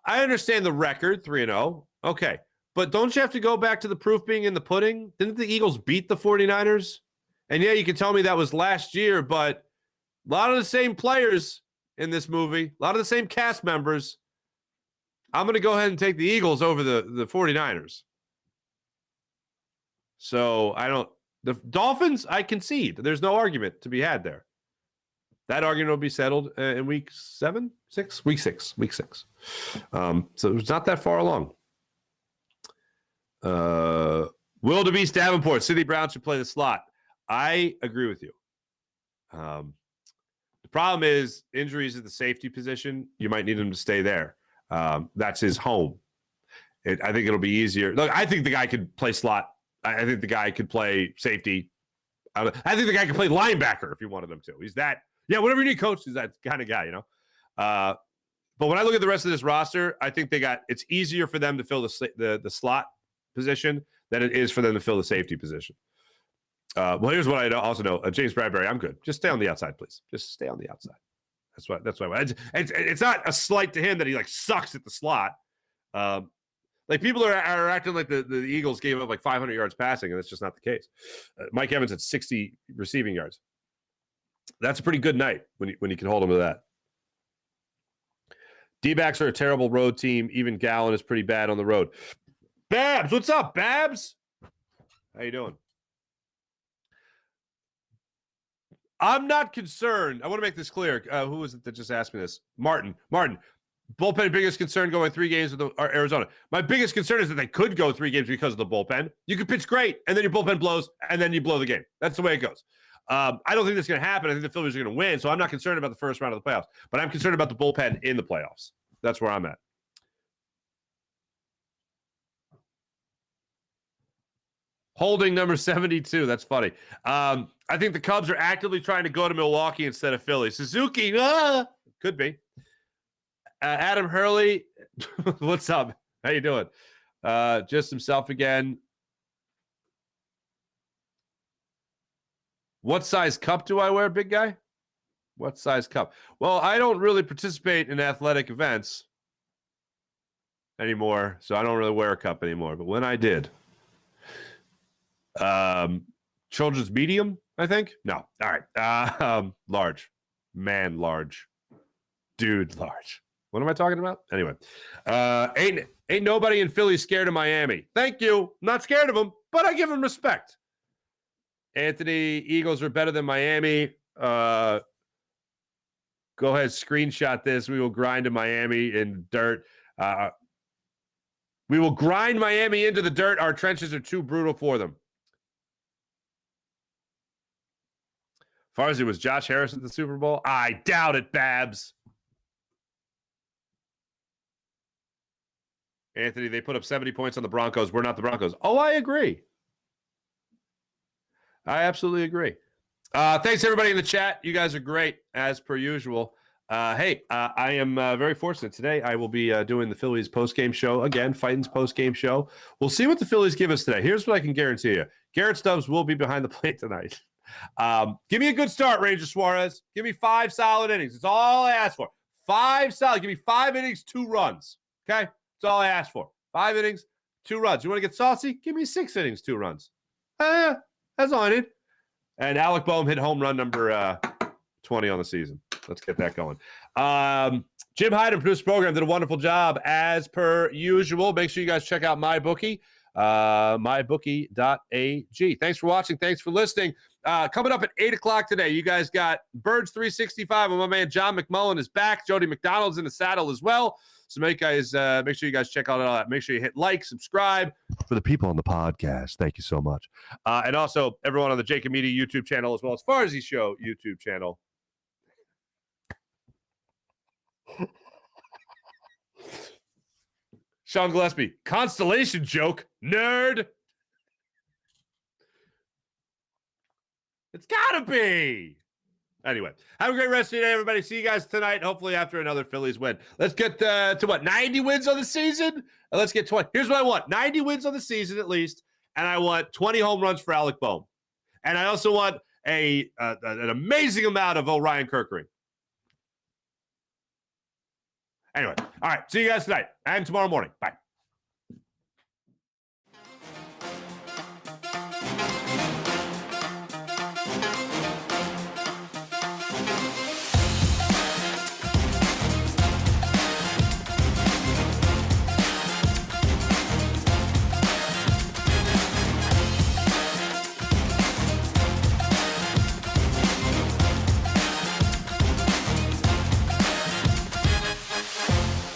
I understand the record, 3-0. Okay, but don't you have to go back to the proof being in the pudding? Didn't the Eagles beat the 49ers? And yeah, you can tell me that was last year, but a lot of the same players in this movie, a lot of the same cast members. I'm going to go ahead and take the Eagles over the 49ers. So the Dolphins, I concede. There's no argument to be had there. That argument will be settled in week 6. So it's not that far along. Wildebeest Davenport, City Brown should play the slot. I agree with you. The problem is injuries at the safety position. You might need him to stay there. That's his home. I think it'll be easier. Look, I think the guy could play slot. I think the guy could play safety. I think the guy could play linebacker if you wanted him to. He's that. Yeah, whatever you need, coach. He's that kind of guy, But when I look at the rest of this roster, I think it's easier for them to fill the slot position than it is for them to fill the safety position. Well, here's what I also know. James Bradbury, I'm good. Just stay on the outside, please. Just stay on the outside. That's why. It's not a slight to him that he sucks at the slot. People are acting like the Eagles gave up 500 yards passing, and that's just not the case. Mike Evans had 60 receiving yards. That's a pretty good night when you can hold him to that. D-backs are a terrible road team. Even Gallen is pretty bad on the road. Babs, what's up, Babs? How you doing? I'm not concerned. I want to make this clear. Who was it that just asked me this? Martin. Bullpen biggest concern going 3 games with Arizona. My biggest concern is that they could go 3 games because of the bullpen. You could pitch great, and then your bullpen blows, and then you blow the game. That's the way it goes. I don't think that's going to happen. I think the Phillies are going to win, so I'm not concerned about the first round of the playoffs. But I'm concerned about the bullpen in the playoffs. That's where I'm at. Holding number 72. That's funny. I think the Cubs are actively trying to go to Milwaukee instead of Philly. Suzuki, could be. Adam Hurley, what's up? How you doing? Just himself again. What size cup do I wear, big guy? What size cup? Well, I don't really participate in athletic events anymore, so I don't really wear a cup anymore. But when I did, children's medium, I think. No, all right. Large, man, large, dude, large. What am I talking about? Anyway, ain't nobody in Philly scared of Miami. Thank you. I'm not scared of them, but I give them respect. Anthony, Eagles are better than Miami. Go ahead, screenshot this. We will grind to Miami in dirt. We will grind Miami into the dirt. Our trenches are too brutal for them. Farzy, was Josh Harris at the Super Bowl? I doubt it, Babs. Anthony, they put up 70 points on the Broncos. We're not the Broncos. Oh, I agree. I absolutely agree. Thanks, everybody in the chat. You guys are great, as per usual. I am very fortunate. Today, I will be doing the Phillies postgame show. Again, Fighting's postgame show. We'll see what the Phillies give us today. Here's what I can guarantee you. Garrett Stubbs will be behind the plate tonight. Give me a good start, Ranger Suarez. Give me 5 solid innings. That's all I ask for. 5 solid. Give me 5 innings, 2 runs. Okay? That's all I ask for. 5 innings, 2 runs. You want to get saucy? Give me 6 innings, 2 runs. That's all I need. And Alec Boehm hit home run number 20 on the season. Let's get that going. Jim Hyden, produced the program, did a wonderful job as per usual. Make sure you guys check out MyBookie, mybookie.ag. Thanks for watching. Thanks for listening. Coming up at 8 o'clock today, you guys got Birds 365, and my man John McMullen is back. Jody McDonald's in the saddle as well. So make sure you guys check out all that. Make sure you hit like, subscribe. For the people on the podcast, thank you so much. And also everyone on the Jacob Media YouTube channel, as well as Farzy Show YouTube channel. Sean Gillespie, constellation joke, nerd. It's gotta be. Anyway, have a great rest of your day, everybody. See you guys tonight, hopefully after another Phillies win. Let's get to what, 90 wins on the season? Let's get 20. Here's what I want, 90 wins on the season at least, and I want 20 home runs for Alec Boehm. And I also want an amazing amount of Orion Kerkering. Anyway, all right, see you guys tonight and tomorrow morning. Bye.